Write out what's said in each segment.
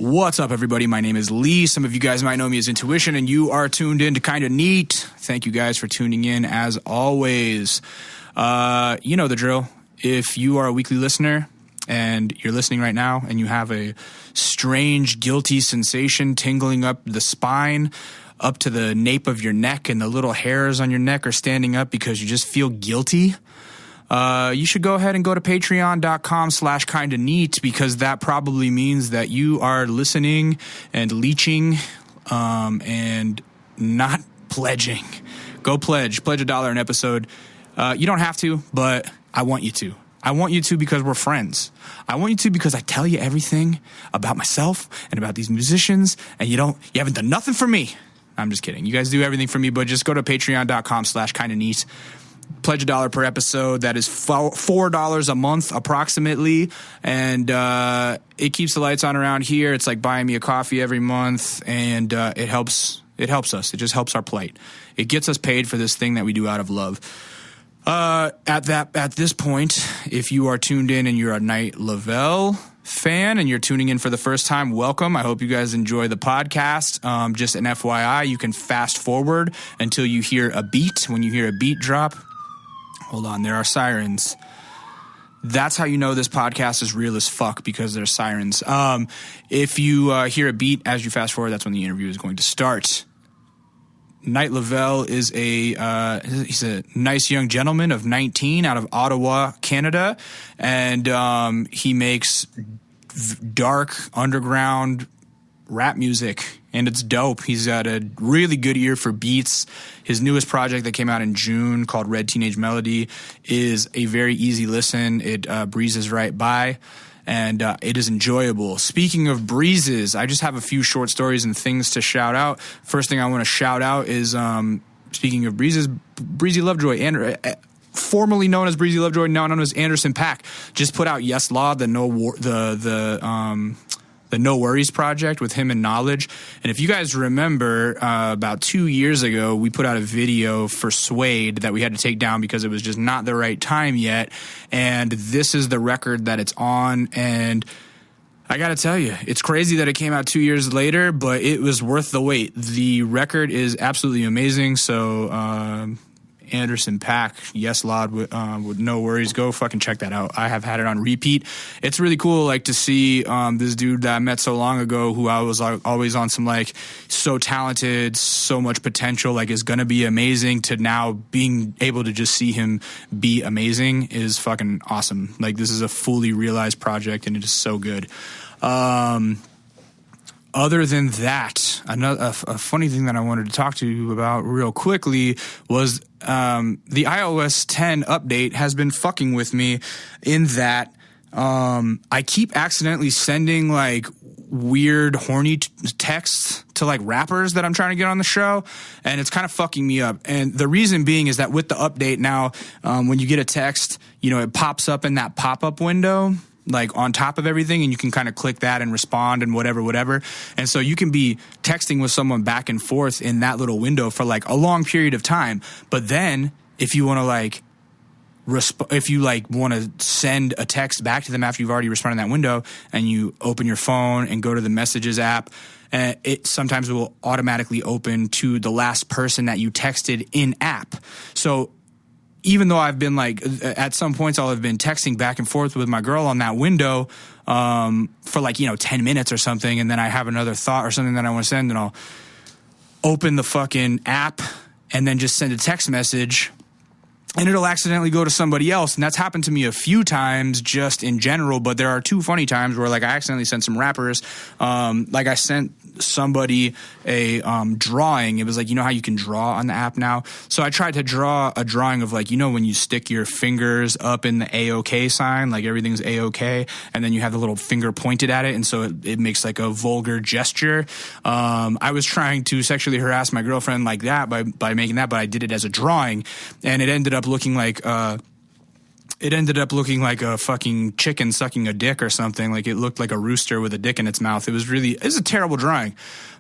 What's up, everybody? My name is Lee. Some of you guys might know me as Intuition, and you are tuned in to Kinda Neat. Thank you guys for tuning in, as always. You know the drill. If you are a weekly listener and you're listening right now and you have a strange, guilty sensation tingling up the spine, up to the nape of your neck, and the little hairs on your neck are standing up because you just feel guilty, you should go ahead and go to patreon.com/kindaneat, because that probably means that you are listening and leeching and not pledging. Go pledge $1 an episode. You don't have to, but I want you to. I want you to because we're friends. I want you to because I tell you everything about myself and about these musicians, and you haven't done nothing for me. I'm just kidding. You guys do everything for me, but just go to patreon.com/kindaneat. Pledge $1 per episode. That is $4 a month approximately, and it keeps the lights on around here. It's like buying me a coffee every month, and it helps us. It just helps our plight. It gets us paid for this thing that we do out of love. At this point, if you are tuned in and you're a Night Lovell fan and you're tuning in for the first time, welcome. I hope you guys enjoy the podcast. Just an FYI, you can fast forward until you hear a beat. When you hear a beat drop, hold on, there are sirens. That's how you know this podcast is real as fuck, because there's sirens. If you hear a beat as you fast forward, that's when the interview is going to start. Night Lovell is he's a nice young gentleman of 19 out of Ottawa, Canada, and he makes dark underground rap music, and it's dope. He's got a really good ear for beats. His newest project that came out in June, called Red Teenage Melody, is a very easy listen. It breezes right by, and it is enjoyable. Speaking of breezes, I just have a few short stories and things to shout out. First thing I want to shout out is, speaking of breezes, Breezy Lovejoy, and formerly known as Breezy Lovejoy, now known as Anderson .Paak, just put out Yes Law, the No Worries project with him and Knowledge. And if you guys remember, about 2 years ago, we put out a video for Suede that we had to take down because it was just not the right time yet. And this is the record that it's on. And I got to tell you, it's crazy that it came out 2 years later, but it was worth the wait. The record is absolutely amazing. So, Anderson .Paak, Yes Law with No Worries. Go fucking check that out. I have had it on repeat. It's really cool, like, to see this dude that I met so long ago, who I was always on some, like, so talented, so much potential, like, is gonna be amazing, to now being able to just see him be amazing is fucking awesome. Like, this is a fully realized project, and it is so good. Other than that, a funny thing that I wanted to talk to you about real quickly was the iOS 10 update has been fucking with me, in that I keep accidentally sending, like, weird, horny texts to, like, rappers that I'm trying to get on the show, and it's kind of fucking me up. And the reason being is that with the update now, when you get a text, you know, it pops up in that pop-up window, like, on top of everything, and you can kind of click that and respond and whatever. And so you can be texting with someone back and forth in that little window for, like, a long period of time. But then if you want to, like, want to send a text back to them after you've already responded in that window, and you open your phone and go to the Messages app, it sometimes will automatically open to the last person that you texted in app. So even though I've been, like, at some points I'll have been texting back and forth with my girl on that window for, like, 10 minutes or something, and then I have another thought or something that I want to send, and I'll open the fucking app and then just send a text message, and it'll accidentally go to somebody else. And that's happened to me a few times just in general, but there are two funny times where, like, I accidentally sent some rappers, like, I sent somebody a drawing. It was like, you know how you can draw on the app now? So I tried to draw a drawing of, like, when you stick your fingers up in the A-OK sign, like, everything's A-OK, and then you have the little finger pointed at it, and so it makes, like, a vulgar gesture. I was trying to sexually harass my girlfriend like that by making that, but I did it as a drawing, and it ended up looking like a fucking chicken sucking a dick or something. Like, it looked like a rooster with a dick in its mouth. It was a terrible drawing.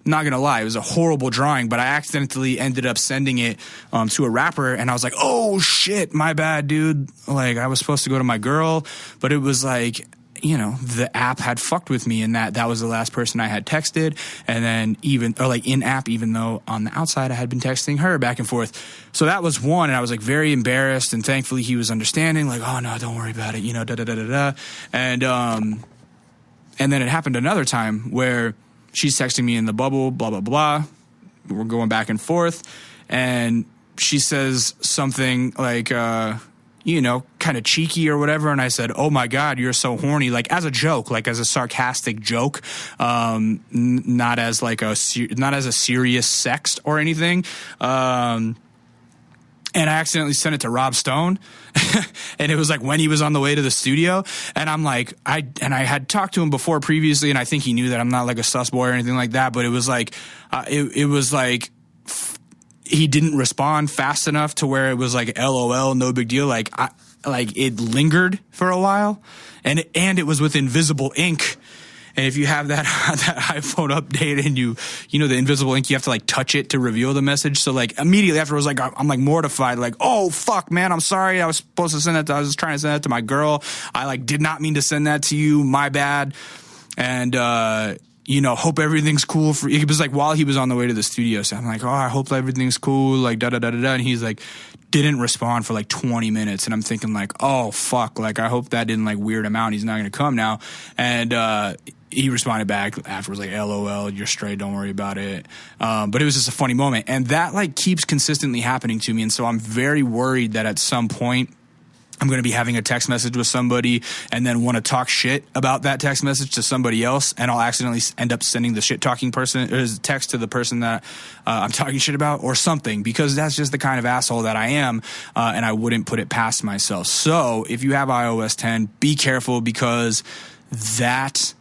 I'm not going to lie. It was a horrible drawing, but I accidentally ended up sending it to a rapper, and I was like, oh shit, my bad, dude. Like, I was supposed to go to my girl, but it was like, the app had fucked with me, and that was the last person I had texted. And then in app, even though on the outside I had been texting her back and forth. So that was one. And I was like very embarrassed, and thankfully he was understanding, like, oh no, don't worry about it. Da da da da da. And then it happened another time where she's texting me in the bubble, blah, blah, blah. We're going back and forth. And she says something like, kind of cheeky or whatever. And I said, oh my God, you're so horny. Like as a joke, like as a sarcastic joke, not as a serious sext or anything. And I accidentally sent it to Rob Stone. And it was like when he was on the way to the studio. And I'm like, I had talked to him before previously, and I think he knew that I'm not like a sus boy or anything like that. But it was like, he didn't respond fast enough to where it was like, LOL, no big deal. Like it lingered for a while, and it was with invisible ink. And if you have that iPhone update and the invisible ink, you have to like touch it to reveal the message. So like immediately afterwards, like I'm like mortified, like, oh fuck, man, I'm sorry. I was supposed to I was just trying to send that to my girl. I like did not mean to send that to you. My bad. And, hope everything's cool for you. It was like while he was on the way to the studio. So I'm like, oh, I hope everything's cool. Like da da da da da. And he's like, didn't respond for like 20 minutes. And I'm thinking like, oh fuck. Like I hope that didn't like weird him out. He's not going to come now. And, he responded back afterwards like, LOL, you're straight, don't worry about it. But it was just a funny moment. And that like keeps consistently happening to me. And so I'm very worried that at some point I'm going to be having a text message with somebody and then want to talk shit about that text message to somebody else. And I'll accidentally end up sending the shit talking person or text to the person that I'm talking shit about or something, because that's just the kind of asshole that I am. And I wouldn't put it past myself. So if you have iOS 10, be careful, because that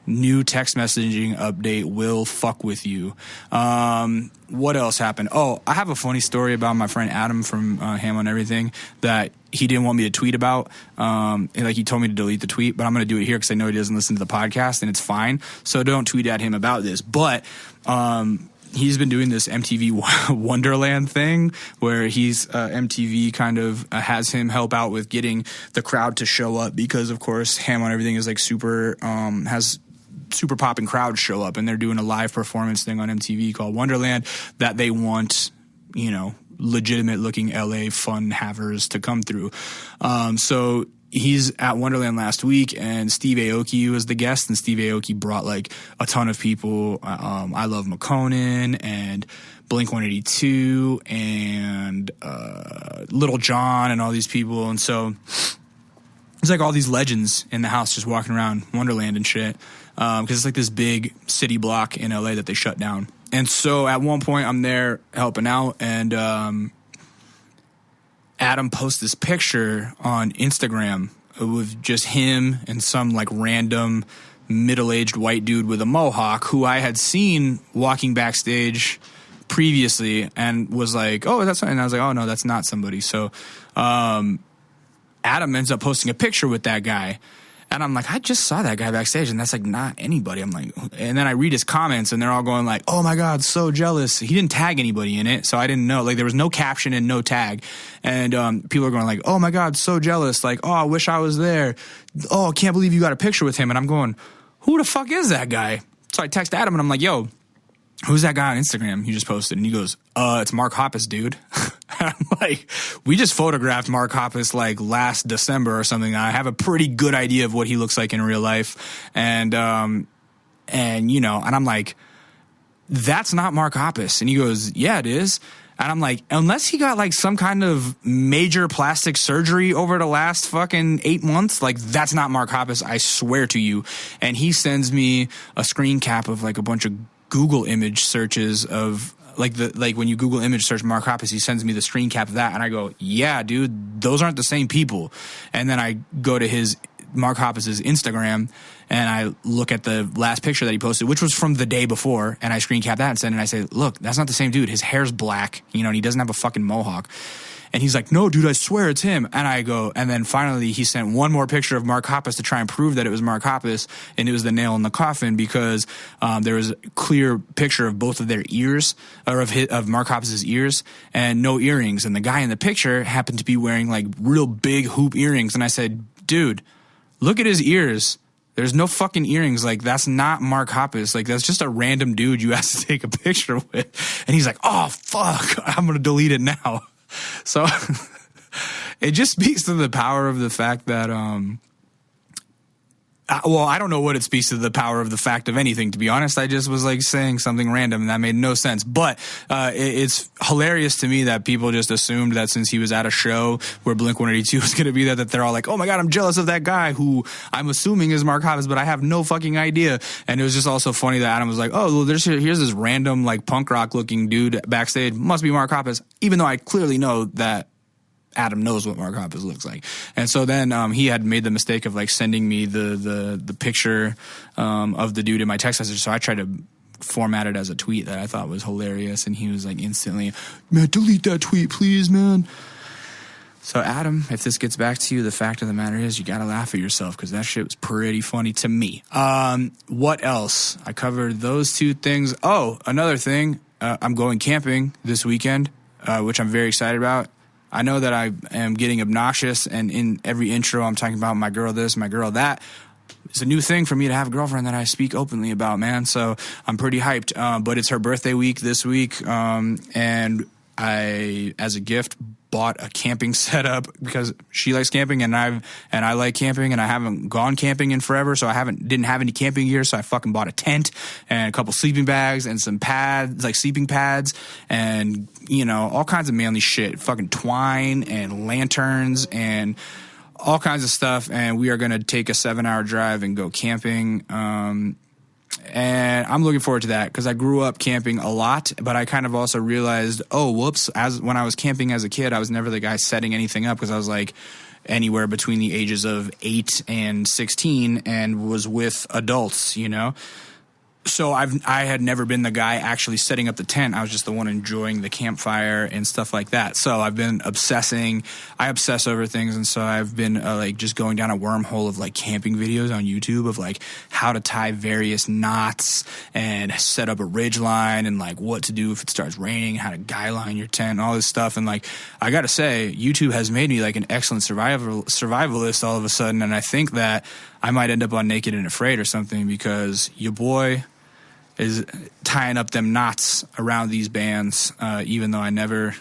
new text messaging update will fuck with you. What else happened? Oh, I have a funny story about my friend Adam from Ham on Everything that he didn't want me to tweet about. He told me to delete the tweet, but I'm going to do it here because I know he doesn't listen to the podcast, and it's fine. So don't tweet at him about this. But he's been doing this MTV Wonderland thing where MTV kind of has him help out with getting the crowd to show up, because of course Ham on Everything is like super has super popping crowds show up, and they're doing a live performance thing on MTV called Wonderland that they want, legitimate looking LA fun havers to come through. So he's at Wonderland last week, and Steve Aoki was the guest, and Steve Aoki brought like a ton of people. I Love McConan and Blink-182 and Little John and all these people. And so there's like all these legends in the house just walking around Wonderland and shit. Because it's like this big city block in LA that they shut down. And so at one point I'm there helping out, and Adam posts this picture on Instagram with just him and some like random middle-aged white dude with a mohawk who I had seen walking backstage previously, and was like, oh, that's, and I was like, oh no, that's not somebody. So Adam ends up posting a picture with that guy. And I'm like, I just saw that guy backstage, and that's like not anybody. I'm like, and then I read his comments, and they're all going like, oh my God, so jealous. He didn't tag anybody in it, so I didn't know. Like there was no caption and no tag. And people are going like, oh my God, so jealous. Like, oh, I wish I was there. Oh, I can't believe you got a picture with him. And I'm going, who the fuck is that guy? So I text Adam, and I'm like, yo, who's that guy on Instagram you just posted? And he goes, it's Mark Hoppus, dude. I'm like, we just photographed Mark Hoppus like last December or something. I have a pretty good idea of what he looks like in real life. And I'm like, that's not Mark Hoppus. And he goes, yeah, it is. And I'm like, unless he got like some kind of major plastic surgery over the last fucking 8 months, like that's not Mark Hoppus, I swear to you. And he sends me a screen cap of like a bunch of Google image searches of like when you Google image search Mark Hoppus, he sends me the screen cap of that, and I go, yeah, dude, those aren't the same people. And then I go to his Mark Hoppus's Instagram, and I look at the last picture that he posted, which was from the day before, and I screen cap that and send it, and I say, look, that's not the same dude. His hair's black, and he doesn't have a fucking mohawk. And he's like, no, dude, I swear it's him. And I go, and then finally he sent one more picture of Mark Hoppus to try and prove that it was Mark Hoppus, and it was the nail in the coffin, because there was a clear picture of both of their ears, or of Mark Hoppus's ears, and no earrings. And the guy in the picture happened to be wearing like real big hoop earrings. And I said, dude, look at his ears. There's no fucking earrings. Like, that's not Mark Hoppus. Like, that's just a random dude you asked to take a picture with. And he's like, oh, fuck, I'm going to delete it now. So it just speaks to the power of the fact that, I don't know what it speaks to the power of the fact of anything, to be honest. I just was like saying something random and that made no sense. But it's hilarious to me that people just assumed that since he was at a show where Blink-182 was going to be there, that they're all like, oh my God, I'm jealous of that guy who I'm assuming is Mark Hoppus, but I have no fucking idea. And it was just also funny that Adam was like, oh, well, here's this random like punk rock looking dude backstage. Must be Mark Hoppus, even though I clearly know that Adam knows what Mark Hoppus looks like. And so then he had made the mistake of like sending me the picture of the dude in my text message. So I tried to format it as a tweet that I thought was hilarious. And he was like instantly, man, delete that tweet, please, man. So Adam, if this gets back to you, the fact of the matter is you got to laugh at yourself because that shit was pretty funny to me. What else? I covered those two things. Oh, another thing. I'm going camping this weekend, which I'm very excited about. I know that I am getting obnoxious, and in every intro I'm talking about my girl this, my girl that. It's a new thing for me to have a girlfriend that I speak openly about, man. So I'm pretty hyped. But it's her birthday week this week, and I, as a gift, bought a camping setup because she likes camping and I like camping, and I haven't gone camping in forever, so didn't have any camping gear, so I fucking bought a tent and a couple sleeping bags and some pads, like sleeping pads, and all kinds of manly shit, fucking twine and lanterns and all kinds of stuff. And we are going to take a 7-hour drive and go camping. And I'm looking forward to that because I grew up camping a lot, but I kind of also realized, oh, whoops, when I was camping as a kid, I was never the guy setting anything up because I was like anywhere between the ages of 8 and 16 and was with adults, So I had never been the guy actually setting up the tent. I was just the one enjoying the campfire and stuff like that. So I've been obsessing. I obsess over things, and so I've been like just going down a wormhole of like camping videos on YouTube of like how to tie various knots and set up a ridge line and like what to do if it starts raining, how to guy line your tent, and all this stuff. And like I gotta say, YouTube has made me like an excellent survivalist all of a sudden, and I think that I might end up on Naked and Afraid or something because your boy is tying up them knots around these bands, even though I never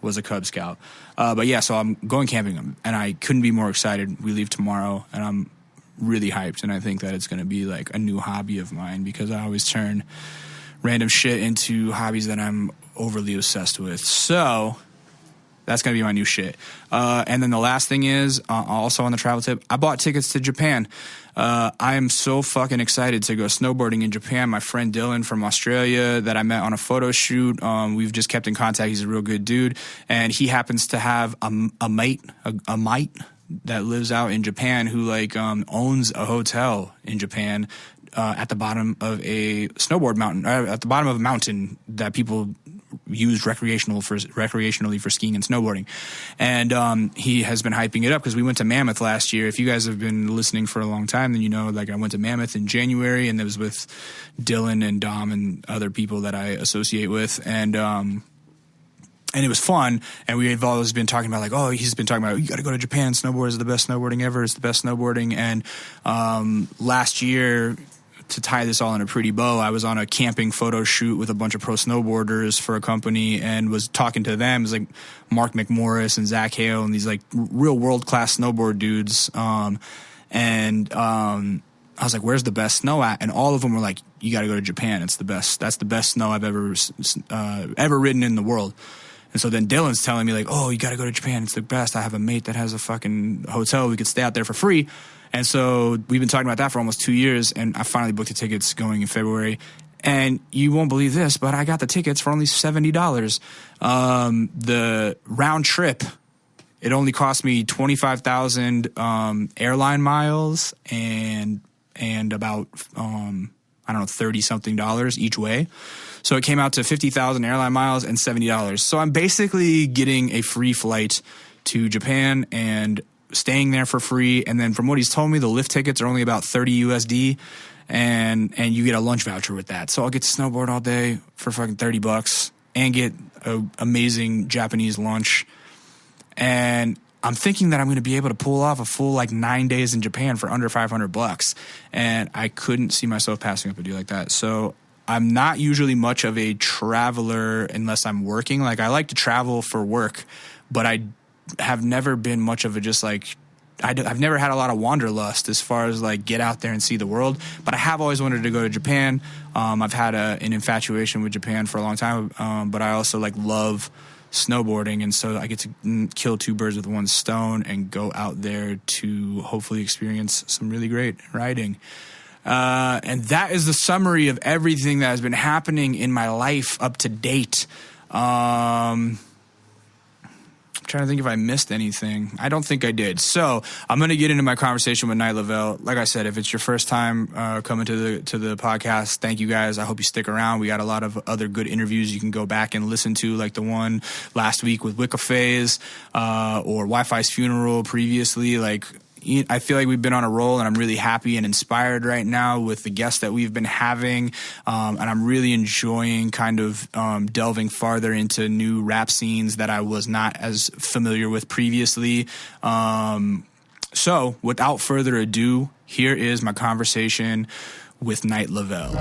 was a Cub Scout. But yeah, so I'm going camping, and I couldn't be more excited. We leave tomorrow, and I'm really hyped, and I think that it's going to be like a new hobby of mine because I always turn random shit into hobbies that I'm overly obsessed with. So that's going to be my new shit. And then the last thing is, also on the travel tip, I bought tickets to Japan. I am so fucking excited to go snowboarding in Japan. My friend Dylan from Australia that I met on a photo shoot, we've just kept in contact. He's a real good dude. And he happens to have a mate that lives out in Japan who like owns a hotel in Japan at the bottom of a snowboard mountain, at the bottom of a mountain that people used recreationally for skiing and snowboarding. And he has been hyping it up because we went to Mammoth last year. If you guys have been listening for a long time, then like I went to Mammoth in January, and it was with Dylan and Dom and other people that I associate with. And it was fun, and we've always been talking about like, oh, he's been talking about, you got to go to Japan. Snowboard is the best snowboarding ever. It's the best snowboarding. And last year, to tie this all in a pretty bow, I was on a camping photo shoot with a bunch of pro snowboarders for a company and was talking to them. It was like Mark McMorris and Zach Hale and these like real world-class snowboard dudes. And I was like, where's the best snow at? And all of them were like, you got to go to Japan. It's the best. That's the best snow I've ever ridden in the world. And so then Dylan's telling me like, oh, you got to go to Japan. It's the best. I have a mate that has a fucking hotel. We could stay out there for free. And so we've been talking about that for almost 2 years, and I finally booked the tickets going in February. And you won't believe this, but I got the tickets for only $70. The round trip, it only cost me 25,000 airline miles and about I don't know, $30-something each way. So it came out to 50,000 airline miles and $70. So I'm basically getting a free flight to Japan and staying there for free. And then from what he's told me, the lift tickets are only about 30 USD, and you get a lunch voucher with that. So I'll get to snowboard all day for fucking $30 and get an amazing Japanese lunch. And I'm thinking that I'm going to be able to pull off a full like 9 days in Japan for under $500, and I couldn't see myself passing up a deal like that. So I'm not usually much of a traveler unless I'm working. Like I like to travel for work, but I have never been much of a just like I've never had a lot of wanderlust as far as like get out there and see the world. But I have always wanted to go to Japan. I've had an infatuation with Japan for a long time, but I also like love snowboarding, and so I get to kill two birds with one stone and go out there to hopefully experience some really great riding. And that is the summary of everything that has been happening in my life up to date. I'm trying to think if I missed anything. I don't think I did. So I'm going to get into my conversation with Night Lovell. Like I said, if it's your first time coming to the podcast, thank you guys. I hope you stick around. We got a lot of other good interviews you can go back and listen to, like the one last week with Wicca Phase or Wi-Fi's funeral previously. Like, I feel like we've been on a roll, and I'm really happy and inspired right now with the guests that we've been having. And I'm really enjoying kind of delving farther into new rap scenes that I was not as familiar with previously. So without further ado, here is my conversation with Night Lovell.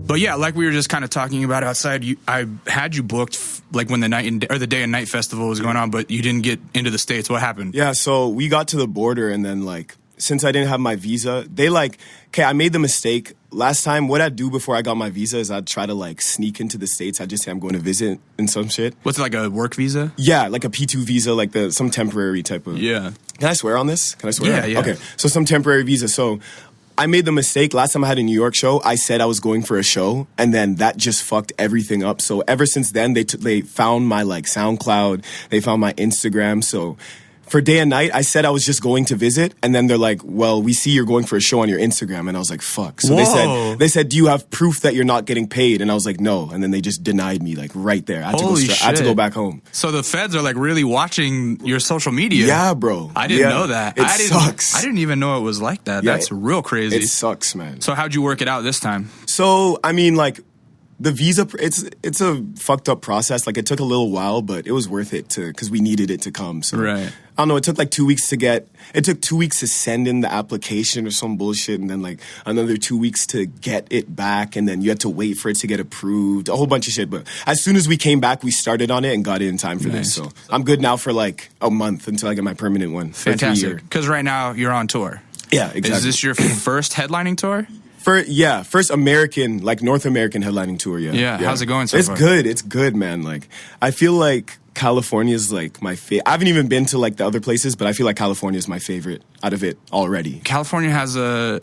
But yeah, like we were just kind of talking about outside, I had you booked like when the Day and Night Festival was going on, but you didn't get into the States. What happened? Yeah, so we got to the border, and then like since I didn't have my visa, they like, okay, I made the mistake last time. What I'd do before I got my visa is I'd try to like sneak into the States. I'd just say I'm going to visit and some shit. What's it, like a work visa? Yeah, like a P2 visa, like some temporary type of. Yeah. Can I swear on this? Can I swear? Yeah. Okay, so some temporary visa. So I made the mistake last time I had a New York show. I said I was going for a show, and then that just fucked everything up. So ever since then, they found my like SoundCloud, they found my Instagram. So for Day and Night, I said I was just going to visit, and then they're like, "Well, we see you're going for a show on your Instagram," and I was like, "Fuck." So they said, "Do you have proof that you're not getting paid?" And I was like, "No," and then they just denied me like right there. I had to go back home. So the feds are like really watching your social media. Yeah, bro. I didn't know that. It sucks. I didn't even know it was like that. Yeah, that's real crazy. It sucks, man. So how'd you work it out this time? So I mean, like, the visa, it's a fucked up process. Like, it took a little while, but it was worth it because we needed it to come. So right. I don't know. It took like 2 weeks it took 2 weeks to send in the application or some bullshit, and then like another 2 weeks to get it back, and then you had to wait for it to get approved. A whole bunch of shit. But as soon as we came back, we started on it and got it in time for this. So I'm good now for like a month until I get my permanent one. Fantastic. Because right now you're on tour. Yeah, exactly. Is this your first headlining tour? First American, like North American headlining tour, yeah. How's it going so far? It's good, man. Like, I feel like California is like my favorite. I haven't even been to like the other places, but I feel like California is my favorite out of it already. California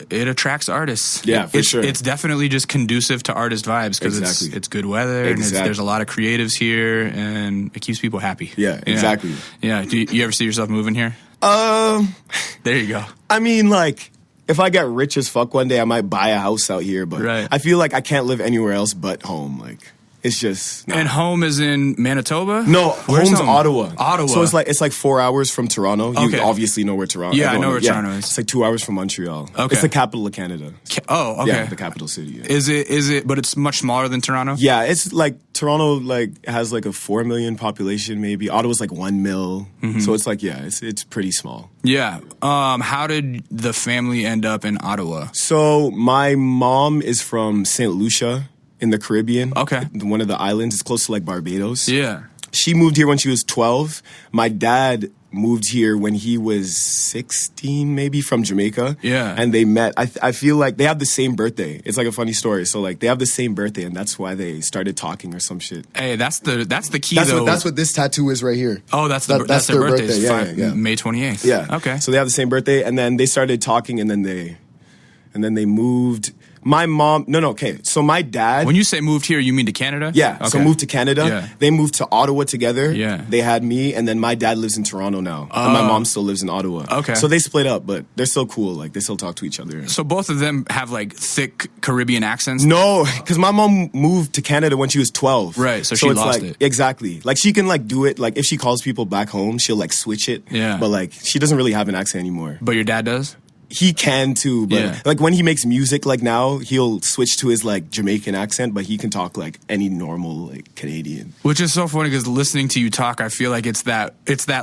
it attracts artists. Yeah, for sure. It's definitely just conducive to artist vibes because it's good weather and there's a lot of creatives here, and it keeps people happy. Yeah, exactly. Yeah. Do you ever see yourself moving here? There you go. I mean, like, if I get rich as fuck one day, I might buy a house out here, but I feel like I can't live anywhere else but home. Like, it's just... Nah. And home is in Manitoba? No, home's Ottawa. Ottawa. So it's like 4 hours from Toronto. You obviously know where Toronto is. Yeah, I know where Toronto is. It's like 2 hours from Montreal. Okay. It's the capital of Canada. Okay. Yeah, the capital city. Yeah. Is it, but it's much smaller than Toronto? Yeah, it's like, Toronto like has like a 4 million population maybe. Ottawa's like 1 mil. Mm-hmm. So it's like, it's pretty small. Yeah. How did the family end up in Ottawa? So my mom is from St. Lucia in the Caribbean. Okay. One of the islands. It's close to like Barbados. Yeah. She moved here when she was 12. My dad moved here when he was 16, maybe, from Jamaica. Yeah. And they met. I feel like they have the same birthday. It's like a funny story. So like they have the same birthday, and that's why they started talking or some shit. Hey, that's the key though. That's what this tattoo is right here. Oh, that's their birthday. Yeah. May 28th. Yeah. Okay. So they have the same birthday, and then they started talking, and then they moved. My mom, okay. So my dad. When you say moved here, you mean to Canada? Yeah. Okay. So moved to Canada. Yeah. They moved to Ottawa together. Yeah. They had me, and then my dad lives in Toronto now. And my mom still lives in Ottawa. Okay. So they split up, but they're still cool. Like, they still talk to each other. So both of them have like thick Caribbean accents? No, because my mom moved to Canada when she was 12. Right. So she lost it. Exactly. Like, she can like do it. Like, if she calls people back home, she'll like switch it. Yeah. But like, she doesn't really have an accent anymore. But your dad does? he can too, but like when he makes music, like now he'll switch to his like Jamaican accent, but he can talk like any normal like Canadian. Which is so funny because listening to you talk, I feel like it's that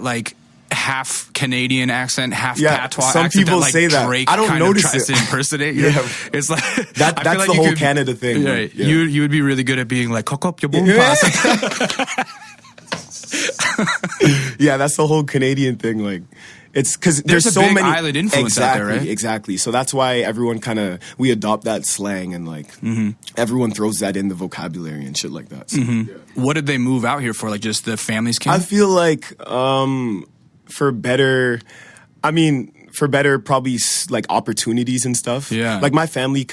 like half Canadian accent, half patois some accent people that, like, say that. Drake I don't kind notice of tries it. to impersonate. It's like that's like the whole Canada thing. Right. You would be really good at being like, cock up your boom pass. Yeah, that's the whole Canadian thing. Like, it's because there's a so big many island influence out there, right? Exactly. So that's why everyone we adopt that slang and like everyone throws that in the vocabulary and shit like that. So, What did they move out here for? Like just the families came? I feel like for better probably like opportunities and stuff. Yeah. Like my family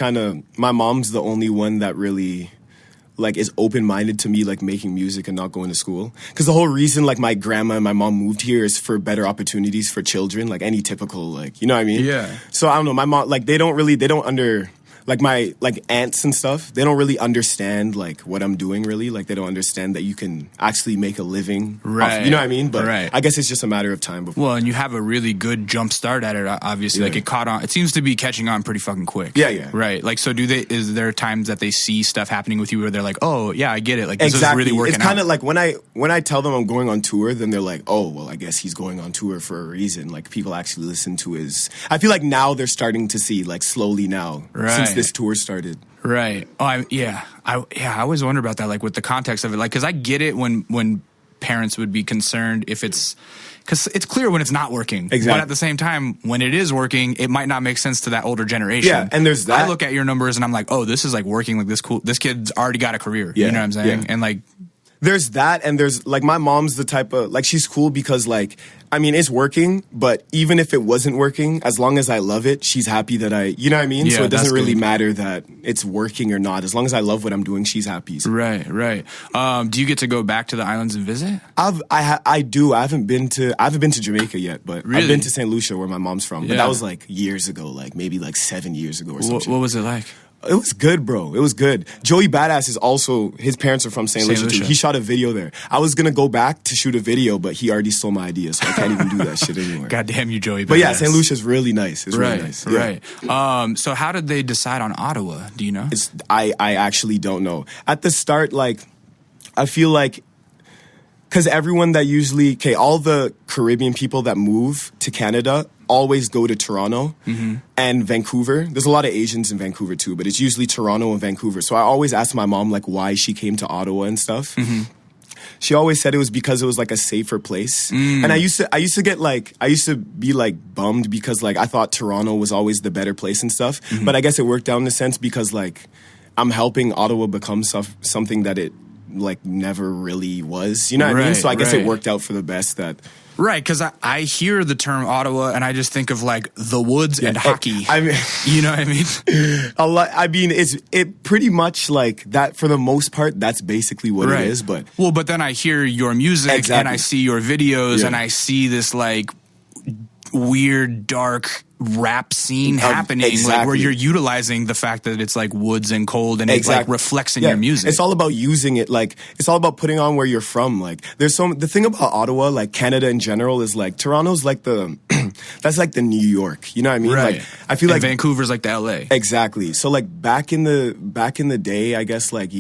my mom's the only one that really like is open-minded to me like making music and not going to school, because the whole reason like my grandma and my mom moved here is for better opportunities for children, like any typical, like, you know what I mean? Yeah. So I don't know, my mom, like they don't like my like aunts and stuff, they don't really understand like what I'm doing really. Like they don't understand that you can actually make a living. Right. You know what I mean? But right. I guess it's just a matter of time before. Well, and you have a really good jump start at it, obviously. Like it caught on. It seems to be catching on pretty fucking quick. Yeah. Right. Like, so is there times that they see stuff happening with you where they're like, oh yeah, I get it. Like this is really working out. It's kind of like when I tell them I'm going on tour, then they're like, oh, well, I guess he's going on tour for a reason. Like people actually listen to I feel like now they're starting to see, like slowly now, since this tour started. Right. Oh, I always wonder about that, like with the context of it, like, because I get it when parents would be concerned if it's, because it's clear when it's not working. Exactly. But at the same time, when it is working, it might not make sense to that older generation. Yeah, and there's that. I look at your numbers and I'm like, oh, this is like working, like this kid's already got a career. You know what I'm saying? Yeah. And like, there's that, and there's like my mom's the type of like, she's cool because like, I mean, it's working, but even if it wasn't working, as long as I love it, she's happy that you know what I mean? Yeah, so it doesn't really good. matter that it's working or not. As long as I love what I'm doing, she's happy. So. Right. Do you get to go back to the islands and visit? I do. I haven't been to Jamaica yet, but really? I've been to St. Lucia where my mom's from. But Yeah. that was like years ago, like maybe like 7 years ago or something. What was it like? It was good, bro. It was good. Joey Badass is also, his parents are from St. Lucia too. He shot a video there. I was going to go back to shoot a video, but he already stole my idea, so I can't even do that shit anymore. God damn you, Joey Badass. But yeah, St. Lucia's really nice. It's really nice. Yeah. Right. So how did they decide on Ottawa? Do you know? I actually don't know. At the start, like, I feel like, because everyone that usually, all the Caribbean people that move to Canada always go to Toronto and Vancouver. There's a lot of Asians in Vancouver too, but it's usually Toronto and Vancouver. So I always ask my mom like why she came to Ottawa and stuff. She always said it was because it was like a safer place. And I used to be like bummed because like I thought Toronto was always the better place and stuff. But I guess it worked out in a sense because like I'm helping Ottawa become something that it like never really was. You know what I mean? So I guess it worked out for the best that. Right, because I hear the term Ottawa and I just think of like the woods and hockey. I mean, you know what I mean? A lot. I mean, it pretty much like that for the most part. That's basically what it is. But but then I hear your music and I see your videos and I see this like weird, dark rap scene happening, like where you're utilizing the fact that it's like woods and cold and it like reflects in your music. It's all about using it. Like it's all about putting on where you're from. Like the thing about Ottawa, like Canada in general, is like Toronto's like that's like the New York. You know what I mean? Right. Like I feel like Vancouver's like the LA. Exactly. So like back in the day, I guess like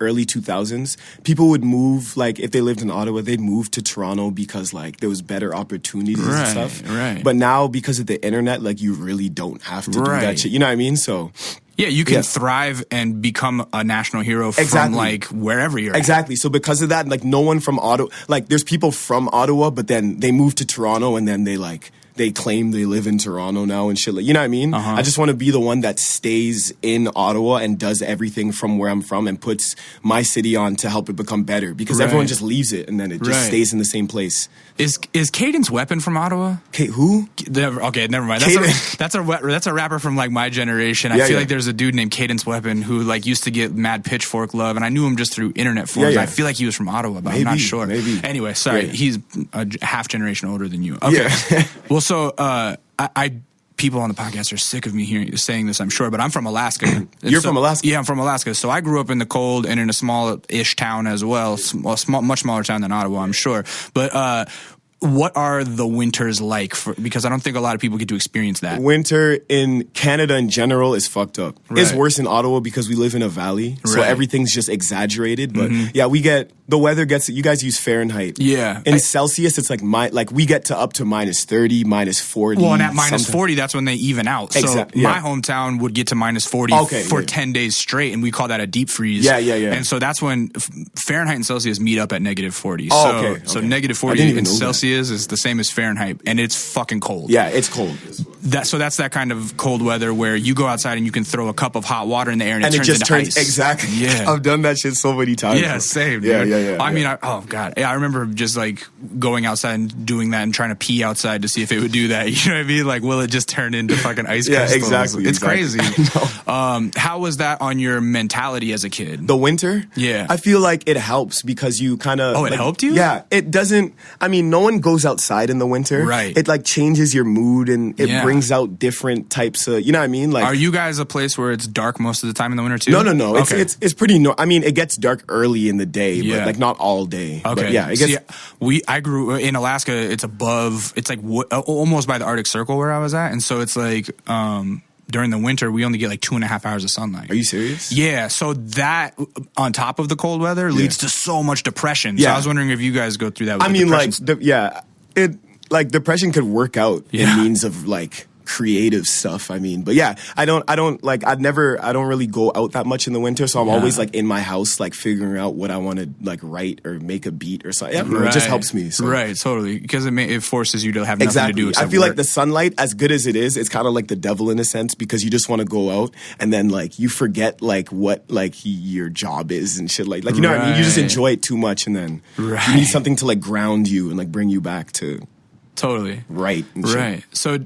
early 2000s, people would move, like if they lived in Ottawa, they'd move to Toronto because like there was better opportunities and stuff. Right. But now because of the internet, like you really don't have to do that shit. You know what I mean? So yeah, you can thrive and become a national hero from like wherever you're at. So because of that, like no one from Ottawa, like there's people from Ottawa, but then they move to Toronto and then they claim they live in Toronto now and shit. Like, you know what I mean? I just want to be the one that stays in Ottawa and does everything from where I'm from and puts my city on to help it become better, because everyone just leaves it and then it just stays in the same place. Is Cadence Weapon from Ottawa? Who? Okay, never mind. That's a rapper from like my generation. I feel like there's a dude named Cadence Weapon who like used to get mad Pitchfork love, and I knew him just through internet forums. I feel like he was from Ottawa, but I'm not sure. Maybe. Anyway, sorry. He's a half generation older than you. Okay. Well, so people on the podcast are sick of me saying this, I'm sure, but I'm from Alaska. You're from Alaska? Yeah, I'm from Alaska. So I grew up in the cold and in a small-ish town as well, much smaller town than Ottawa, I'm sure. But what are the winters like? Because I don't think a lot of people get to experience that. Winter in Canada in general is fucked up. Right. It's worse in Ottawa because we live in a valley, so Right. everything's just exaggerated. But yeah, the weather gets. You guys use Fahrenheit. Yeah. In Celsius, it's like we get to up to -30, -40. Well, and at -40, that's when they even out. So Exactly, my yeah. hometown would get to -40 for 10 days straight, and we call that a deep freeze. Yeah. And so that's when Fahrenheit and Celsius meet up at -40. Oh, so, okay. So I didn't -40 even in know that. Celsius is the same as Fahrenheit, and it's fucking cold. Yeah, it's cold. So that's that kind of cold weather where you go outside and you can throw a cup of hot water in the air and it turns just into turns ice. exactly. Yeah. I've done that shit so many times. Yeah, bro. same. Dude. Yeah. I mean, oh god, yeah, I remember just like going outside and doing that and trying to pee outside to see if it would do that. You know what I mean? Like, will it just turn into fucking ice Yeah, crystals? exactly. It's crazy. I How was that on your mentality as a kid? The winter? Yeah. I feel like it helps because you kind of... Oh, it helped you? Yeah. It doesn't... I mean, no one goes outside in the winter. Right. It, like, changes your mood and it Yeah. brings out different types of... You know what I mean? Like, Are you guys a place where it's dark most of the time in the winter, too? No. Okay. It's pretty... I mean, it gets dark early in the day, Yeah. but, like, not all day. Okay. But, yeah, it gets... I grew in Alaska. It's above. It's like almost by the Arctic Circle where I was at, and so it's like during the winter we only get like 2.5 hours of sunlight. Are you serious? Yeah. So that on top of the cold weather leads to so much depression. So Yeah. I was wondering if you guys go through that. With I mean, like, depression. depression could work out Yeah. in means of, like, creative stuff. I mean, but yeah, I don't really go out that much in the winter, so I'm always like in my house, like figuring out what I want to like write or make a beat or something. Yeah, It just helps me. So. Right, totally, because it forces you to have nothing to do. I feel work. like the sunlight, as good as it is, it's kind of like the devil in a sense because you just want to go out and then like you forget like what like your job is and shit like you know what I mean. You just enjoy it too much and then you need something to like ground you and like bring you back to totally right. And shit. Right. So,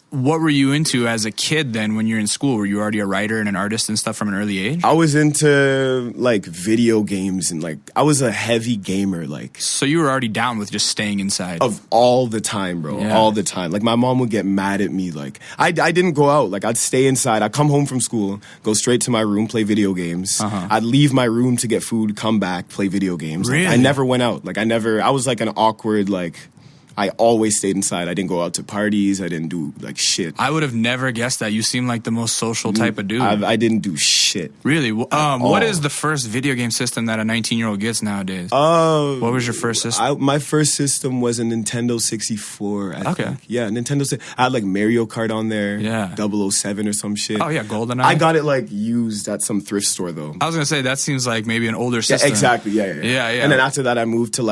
what were you into as a kid then when you're in school? Were you already a writer and an artist and stuff from an early age? I was into like video games and like I was a heavy gamer like. So you were already down with just staying inside? Of all the time, bro. Yeah. All the time. Like my mom would get mad at me. Like I didn't go out. Like I'd stay inside. I'd come home from school, go straight to my room, play video games. I'd leave my room to get food, come back, play video games. Really? Like, I never went out. Like I was like an awkward like I always stayed inside. I didn't go out to parties. I didn't do like shit. I would have never guessed that. You seem like the most social type of dude. I didn't do shit. Really? What is the first video game system that a 19-year-old gets nowadays? What was your first system? My first system was a Nintendo 64. I think. Yeah, Nintendo. I had like Mario Kart on there. Yeah. 007 or some shit. Oh yeah, GoldenEye. I got it like used at some thrift store though. I was gonna say that seems like maybe an older Yeah, system. exactly. Yeah. And then after that, I moved to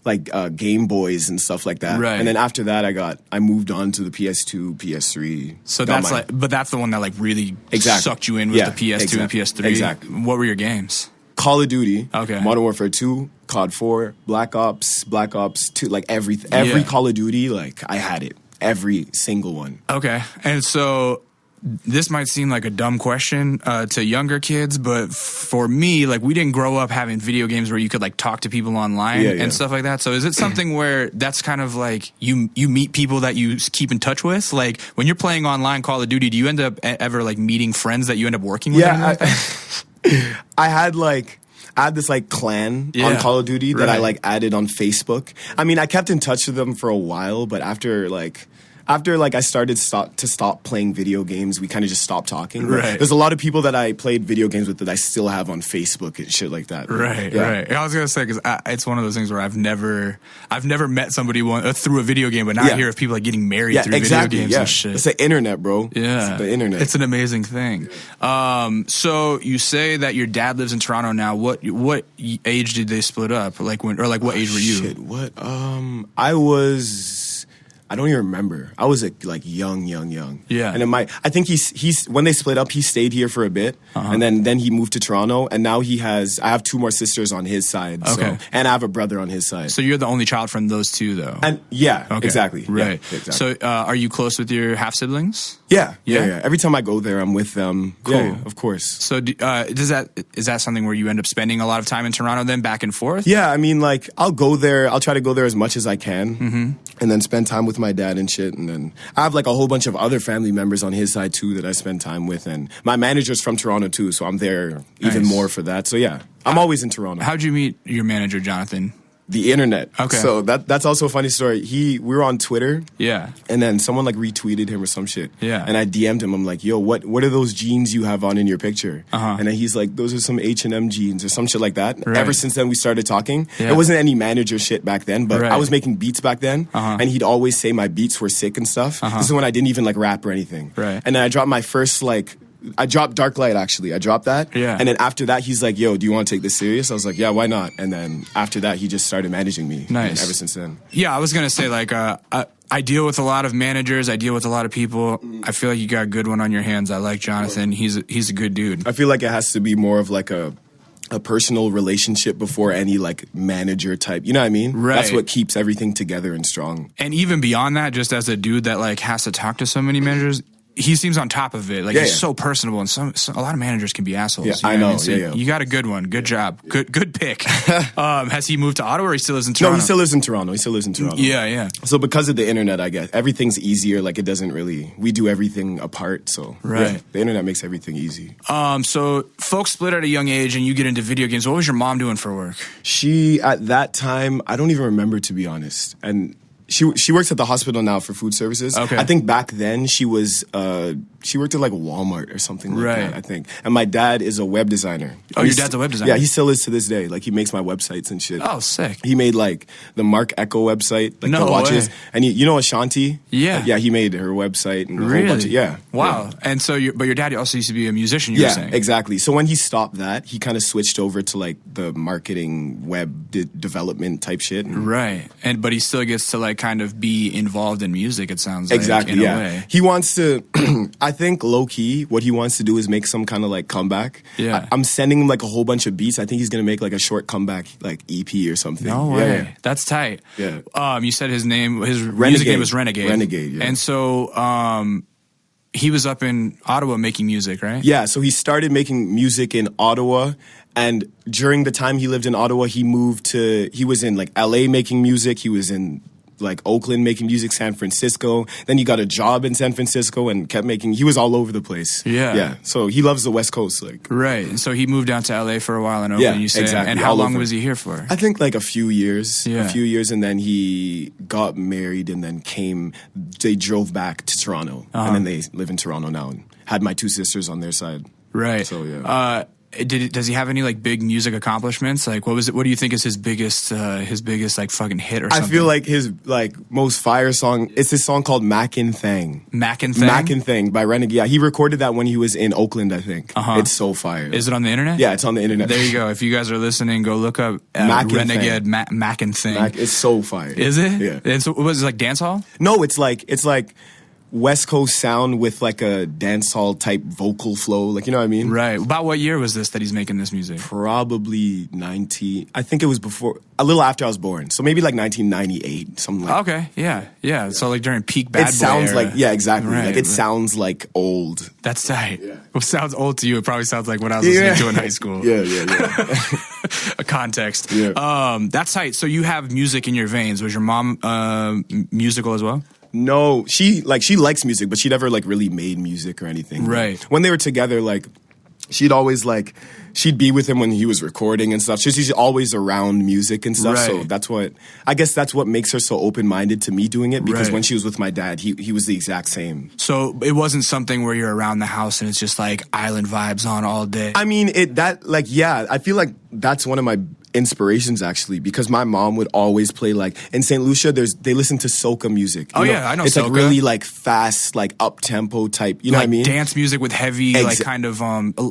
I got Game Boys and stuff like that. Right. And then after that, I moved on to the PS2, PS3. So that's but that's the one that like really sucked you in with the PS2 and PS3. Exactly. What were your games? Call of Duty, Okay. Modern Warfare 2, COD 4, Black Ops 2, like every Call of Duty, like I had it, every single one. Okay. And so this might seem like a dumb question to younger kids, but for me, like we didn't grow up having video games where you could like talk to people online and stuff like that. So is it something where that's kind of like you meet people that you keep in touch with? Like when you're playing online Call of Duty, do you end up ever like meeting friends that you end up working with? I had this like clan on Call of Duty that I like added on Facebook. I mean, I kept in touch with them for a while, but after I started to stop playing video games, we kind of just stopped talking. Right. There's a lot of people that I played video games with that I still have on Facebook and shit like that. Right. I was gonna say because it's one of those things where I've never met somebody through a video game, but now I hear of people like getting married through video games and shit. It's the internet, bro. Yeah, it's the internet. It's an amazing thing. So you say that your dad lives in Toronto now. What age did they split up? Like what age were you? Shit, what? I don't even remember. I was like young. Yeah. And I think he's when they split up, he stayed here for a bit, and then he moved to Toronto, and now I have 2 more sisters on his side, Okay. and I have a brother on his side. So you're the only child from those 2, though. And exactly. Right. Yeah, exactly. So are you close with your half siblings? Yeah. Every time I go there, I'm with them. Cool. Yeah, of course. So is that something where you end up spending a lot of time in Toronto then back and forth? Yeah, I mean, like I'll go there. I'll try to go there as much as I can, and then spend time with my dad and shit. And then I have like a whole bunch of other family members on his side too that I spend time with. And my manager's from Toronto too, so I'm there even more for that. So yeah, I'm always in Toronto. How'd you meet your manager, Jonathan? The internet. Okay. So that's also a funny story. We were on Twitter. Yeah. And then someone like retweeted him or some shit. Yeah. And I DM'd him. I'm like, yo, what are those jeans you have on in your picture? And then he's like, those are some H&M jeans or some shit like that. Right. Ever since then, we started talking. Yeah. It wasn't any manager shit back then, but Right. I was making beats back then. And he'd always say my beats were sick and stuff. This is when I didn't even like rap or anything. Right. And then I dropped my first I dropped Dark Light, actually. I dropped that. Yeah. And then after that, he's like, yo, do you want to take this serious? I was like, yeah, why not? And then after that, he just started managing me. Nice. And ever since then. Yeah, I was going to say, like, I deal with a lot of managers. I deal with a lot of people. I feel like you got a good one on your hands. I like Jonathan. He's a good dude. I feel like it has to be more of like a personal relationship before any like manager type. You know what I mean? Right. That's what keeps everything together and strong. And even beyond that, just as a dude that like has to talk to so many managers, he seems on top of it. Like he's so personable, and a lot of managers can be assholes. Yeah, you know I know. What I mean? So yeah. You got a good one. Good job. Good pick. Has he moved to Ottawa or he still lives in Toronto? No, he still lives in Toronto. Yeah. So because of the internet, I guess everything's easier. Like it doesn't really. We do everything apart. So right. The internet makes everything easy. So folks split at a young age, and you get into video games. What was your mom doing for work? She at that time, I don't even remember, to be honest, and. She works at the hospital now for food services. Okay. I think back then she was she worked at like Walmart or something like that, I think. And my dad is a web designer. Oh, your dad's a web designer? Yeah, he still is to this day. Like he makes my websites and shit. Oh, sick. He made like the Mark Echo website, like no the watches. Way. And you know Ashanti? Yeah. Yeah, he made her website and a whole bunch of, Wow. Yeah. And so but your dad also used to be a musician, you were saying? Exactly. So when he stopped that, he kind of switched over to like the marketing web development type shit. Right. But he still gets to like kind of be involved in music, it sounds like. Exactly, in a yeah. way. He wants to, I think low-key, what he wants to do is make some kind of like comeback. Yeah. I'm sending him like a whole bunch of beats. I think he's going to make like a short comeback like EP or something. No way. Yeah. That's tight. Yeah. You said his music Renegade. name was Renegade. Renegade, yeah. And so he was up in Ottawa making music, right? Yeah, so he started making music in Ottawa, and during the time he lived in Ottawa, he was in like LA making music, he was in like Oakland making music, San Francisco. Then he got a job in San Francisco and kept making. He was all over the place. Yeah. So he loves the West Coast, like. Right. And so he moved down to LA for a while in Oakland. You said. Exactly. And how all long over. was he here for? I think like a few years. Yeah. A few years, and then he got married, and then came. They drove back to Toronto, and then they live in Toronto now, and had my two sisters on their side. Right. So yeah. Does he have any like big music accomplishments? Like what do you think is his biggest like fucking hit or something? I feel like his like most fire song, it's this song called Mackin' Thang. Mackin' Thang? Mackin' Thang by Renegade. Yeah, he recorded that when he was in Oakland, I think. It's so fire. Is it on the internet? Yeah, it's on the internet. There you go. If you guys are listening, go look up Renegade Mackin' Thang. It's so fire. Is it? Yeah. And so was it like dancehall? No, it's like West Coast sound with like a dancehall type vocal flow, like, you know what I mean? Right. About what year was this that he's making this music? Probably 19. I think it was a little after I was born. So maybe like 1998, something like that. Okay. Yeah. So like during peak Bad Boy It sounds era. like, yeah, exactly. Right, like it sounds like old. That's tight. Yeah. It sounds old to you. It probably sounds like what I was listening to in high school. Yeah. A context. Yeah. That's tight. So you have music in your veins. Was your mom musical as well? No, she likes music, but she never like really made music or anything. Right. When they were together, like she'd always like she'd be with him when he was recording and stuff. She's always around music and stuff. Right. So that's what makes her so open-minded to me doing it, because Right. when she was with my dad, he was the exact same. So it wasn't something where you're around the house and it's just like island vibes on all day. I mean, I feel like that's one of my inspirations, actually, because my mom would always play like in St. Lucia. They listen to soca music. Oh, yeah, I know It's soca. like really like fast, like up tempo type. You know like what I mean? dance music with heavy, like kind of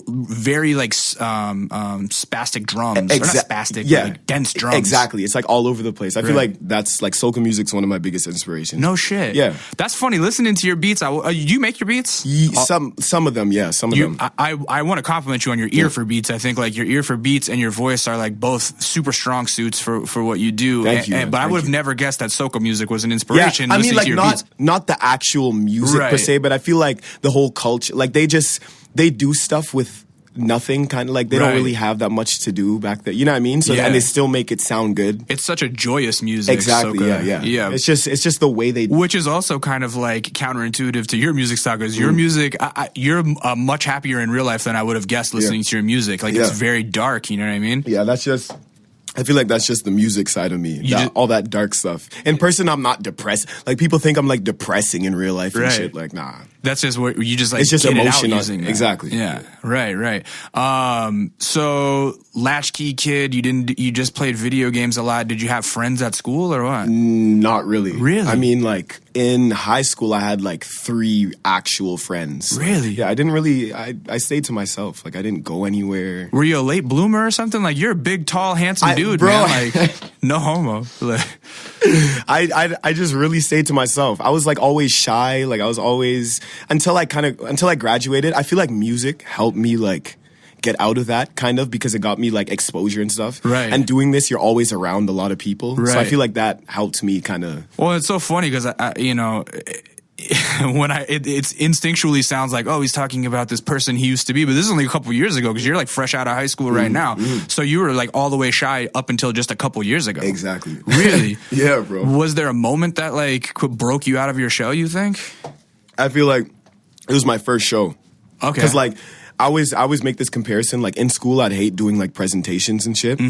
very like spastic drums. Or not spastic, but like dense drums. Exactly. It's like all over the place. I feel like that's like soca music's one of my biggest inspirations. No shit. Yeah. That's funny. Listening to your beats, you make your beats? Some of them, yeah. Some of them. I want to compliment you on your ear for beats. I think like your ear for beats and your voice are like both super strong suits for what you do. Thank you. But I would have never guessed that soca music was an inspiration. Yeah, I mean, like to your beats. not the actual music per se, but I feel like the whole culture, like they do stuff with nothing, kind of like they don't really have that much to do back there. You know what I mean? So and they still make it sound good. It's such a joyous music. Exactly. Soca. Yeah. It's just the way they. Which is also kind of like counterintuitive to your music style, because your music, you're much happier in real life than I would have guessed listening to your music. Like it's very dark. You know what I mean? Yeah, that's just. I feel like that's just the music side of me. All that dark stuff. In person, I'm not depressed. Like, people think I'm, like, depressing in real life and shit. Like, nah. That's just what you just, like, it's just get emotion. it out using that. Exactly. Yeah. Right. So, latchkey kid, you just played video games a lot. Did you have friends at school or what? Not really. Really? I mean, like, in high school, I had, like, 3 actual friends. Really? Yeah, I didn't really, I stayed to myself. Like, I didn't go anywhere. Were you a late bloomer or something? Like, you're a big, tall, handsome dude, bro. man. Like, no homo. I just really stayed to myself. I was, like, always shy. Like, I was always, until I graduated, I feel like music helped me, like, get out of that, kind of, because it got me, like, exposure and stuff. Right. And doing this, you're always around a lot of people. Right. So I feel like that helped me kind of. Well, it's so funny because when it instinctually sounds like, oh, he's talking about this person he used to be, but this is only a couple years ago because you're like fresh out of high school right now. So you were like all the way shy up until just a couple years ago. Exactly. Really? Yeah, bro. Was there a moment that like broke you out of your shell, you think? I feel like it was my first show. Okay. Because like I always make this comparison. Like in school, I'd hate doing like presentations and shit.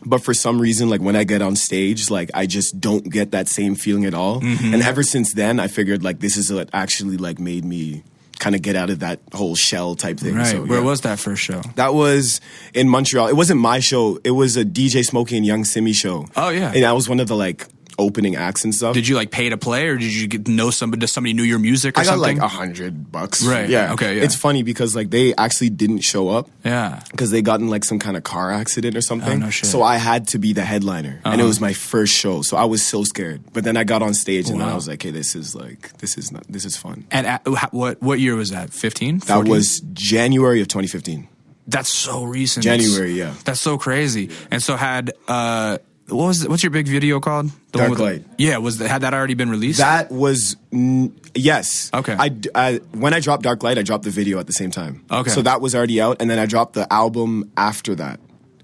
But for some reason, like when I get on stage, like I just don't get that same feeling at all. And ever since then, I figured like this is what actually like made me kind of get out of that whole shell type thing. Right. So, Where was that first show? That was in Montreal. It wasn't my show. It was a DJ Smokey and Young Simi show. Oh yeah. And I was one of the like opening acts and stuff. Did you like pay to play, or did you know somebody? Does somebody knew your music? Or I got something? like $100. Right. Yeah. Okay. Yeah. It's funny because like they actually didn't show up. Yeah. Because they got in like some kind of car accident or something. Oh, no shit. So I had to be the headliner, and it was my first show. So I was so scared. But then I got on stage, and then I was like, "Hey, this is fun." And what year was that? 15? That was January of 2015. That's so recent. January, yeah. That's so crazy. And so had what's your big video called? The Dark one with Light. Yeah, had that already been released? That was yes. Okay. When I dropped Dark Light, I dropped the video at the same time. Okay. So that was already out, and then I dropped the album after that.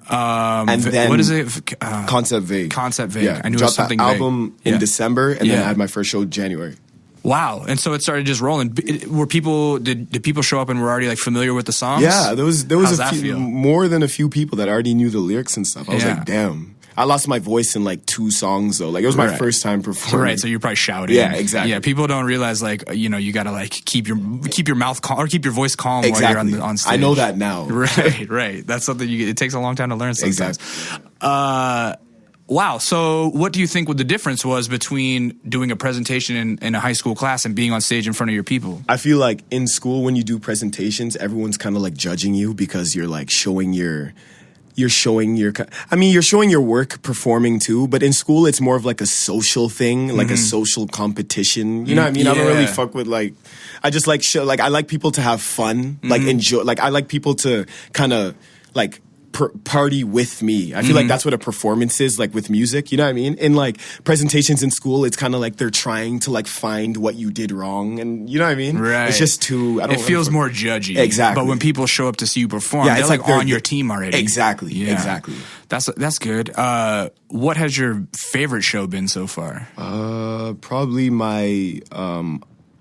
And then what is it? Concept Vague. Concept Vague. Yeah. I knew it was dropped something the vague. album in December, and then Yeah. I had my first show January. Wow. And so it started just rolling. Did people show up and were already like familiar with the songs? Yeah, there was How's a that few, feel? more than a few people that already knew the lyrics and stuff. I was Yeah. like, damn. I lost my voice in like 2 songs though. Like it was my Right. first time performing. Right, so you're probably shouting. Yeah, exactly. Yeah, people don't realize like you gotta like keep your mouth calm or keep your voice calm Exactly. while you're on stage. I know that now. Right. That's something it takes a long time to learn sometimes. Exactly. Wow. So what do you think the difference was between doing a presentation in a high school class and being on stage in front of your people? I feel like in school when you do presentations, everyone's kind of like judging you because you're like showing your work performing too, but in school it's more of like a social thing, like a social competition. You know what I mean? Yeah. I don't really fuck with like, I just like I like people to have fun, like enjoy, like I like people to kind of like party with me. I feel like that's what a performance is like with music, you know what I mean? In like presentations in school, it's kind of like they're trying to like find what you did wrong, and you know what I mean? Right. It's just too, It feels more judgy. Exactly. But when people show up to see you perform, Yeah, they're it's like like they're on your team already. Exactly. Yeah. Exactly. That's good. What has your favorite show been so far? Probably my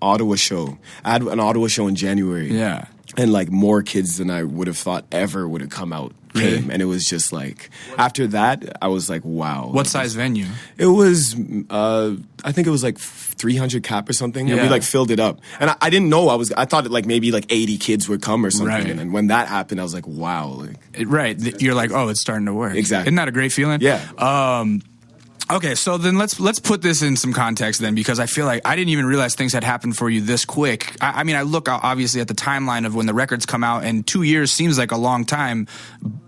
Ottawa show. I had an Ottawa show in January. Yeah. And like more kids than I would have thought ever would have come out came. Really? And it was just like, after that, I was like, wow. What size venue? It was, I think it was like 300 cap or something. And Yeah. we like filled it up. And I didn't know I thought it like maybe like 80 kids would come or something. Right. And then when that happened, I was like, wow. Like, Right. You're like, oh, it's starting to work. Exactly. Isn't that a great feeling? Yeah. Okay, so then let's put this in some context then, because I feel like I didn't even realize things had happened for you this quick. I mean, I look obviously at the timeline of when the records come out, and 2 years seems like a long time,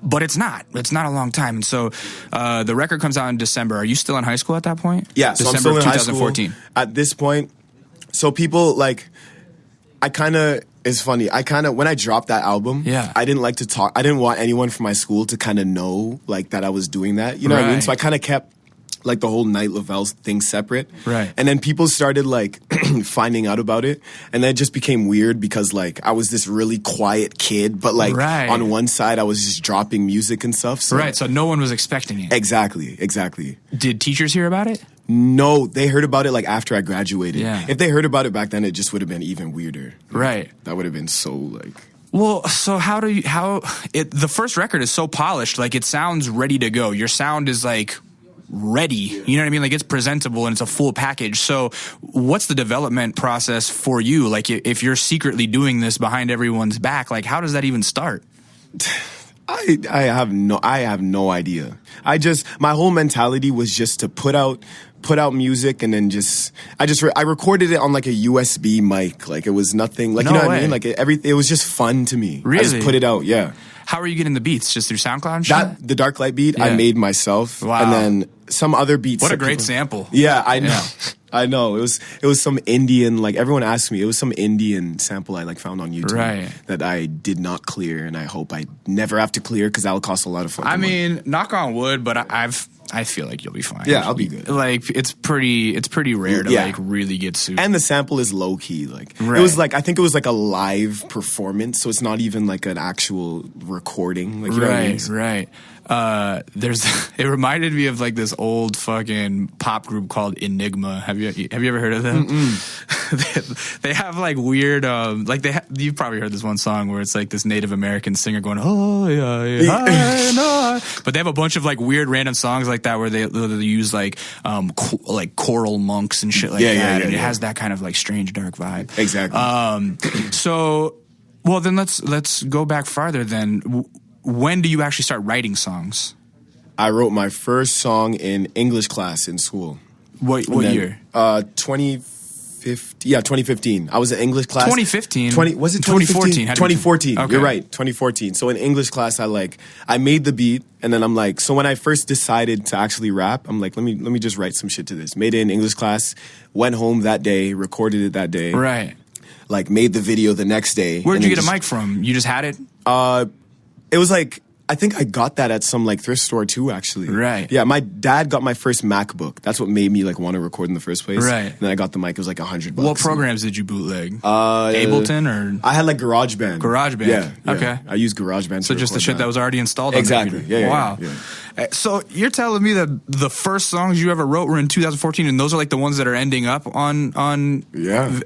but it's not. It's not a long time. And so the record comes out in December. Are you still in high school at that point? Yeah, so December I'm still of in 2014. high school at this point. So people like, it's funny. When I dropped that album, Yeah. I didn't like to talk. I didn't want anyone from my school to kind of know like that I was doing that. You know what I mean? Right. So I kind of kept like the whole Night Lovell thing separate. Right. And then people started like finding out about it, and then it just became weird because like I was this really quiet kid, but like Right. on one side I was just dropping music and stuff. So Right, so no one was expecting it. Exactly. Did teachers hear about it? No, they heard about it like after I graduated. Yeah. If they heard about it back then, it just would have been even weirder. Right. That would have been so like. Well, so the first record is so polished, like it sounds ready to go. Your sound is like ready, you know what I mean? Like it's presentable and it's a full package. So what's the development process for you? Like if you're secretly doing this behind everyone's back, like how does that even start? I have no idea. My whole mentality was just to put out music, and then I recorded it on like a USB mic. Like it was nothing, like, no you know way. what I mean? Like it was just fun to me. Really? I just put it out. Yeah. How are you getting the beats? Just through SoundCloud and shit? The Dark Light beat I made myself. Wow. And then some other beats. What a great sample. Yeah, I know. Yeah. I know. It was some Indian, like everyone asked me, it was some Indian sample I like found on YouTube that I did not clear, and I hope I never have to clear because that'll cost a lot of fucking money. mean, knock on wood, but I feel like you'll be fine. Yeah, I'll be good. Like it's pretty rare to like really get sued. And the sample is low key. Like it Right. was like, I think it was like a live performance, so it's not even like an actual recording. Like, you know what I mean? Right. It reminded me of like this old fucking pop group called Enigma. Have you ever heard of them? they have like weird you've probably heard this one song where it's like this Native American singer going, oh yeah, no. But they have a bunch of like weird random songs like that where they use like choral monks and shit like that, and it has that kind of like strange dark vibe. Exactly. So well then let's go back farther then. When do you actually start writing songs? I wrote my first song in English class in school. What year? 2015. Yeah, 2015. I was in English class. 2015? Was it 2014? 2014. Okay. You're right, 2014. So in English class, I made the beat, and then I'm like, so when I first decided to actually rap, I'm like, let me just write some shit to this. Made it in English class, went home that day, recorded it that day. Right. Like made the video the next day. Where'd you get a mic from? You just had it? It was like, I think I got that at some like thrift store too, actually. Right. Yeah, my dad got my first MacBook. That's what made me like want to record in the first place. Right. And then I got the mic. It was like $100. What programs did you bootleg? Ableton or? I had like GarageBand. GarageBand. Yeah. Okay. I used GarageBand. So just the shit that was already installed on exactly. the computer. Yeah. Wow. Yeah. So you're telling me that the first songs you ever wrote were in 2014, and those are like the ones that are ending up on? Yeah.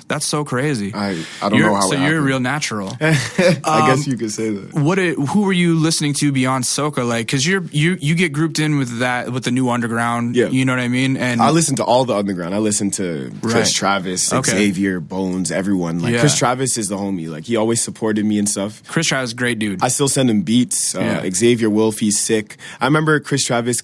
That's so crazy. I don't know how. So you're a real natural. I guess you could say that. Who were you listening to beyond soca? Like, because you get grouped in with the new underground. Yeah. You know what I mean. And I listened to all the underground. I listened to Chris Travis, Xavier, Bones, everyone. Like Chris Travis is the homie. Like he always supported me and stuff. Chris Travis, great dude. I still send him beats. Xavier Wolf, he's sick. I remember Chris Travis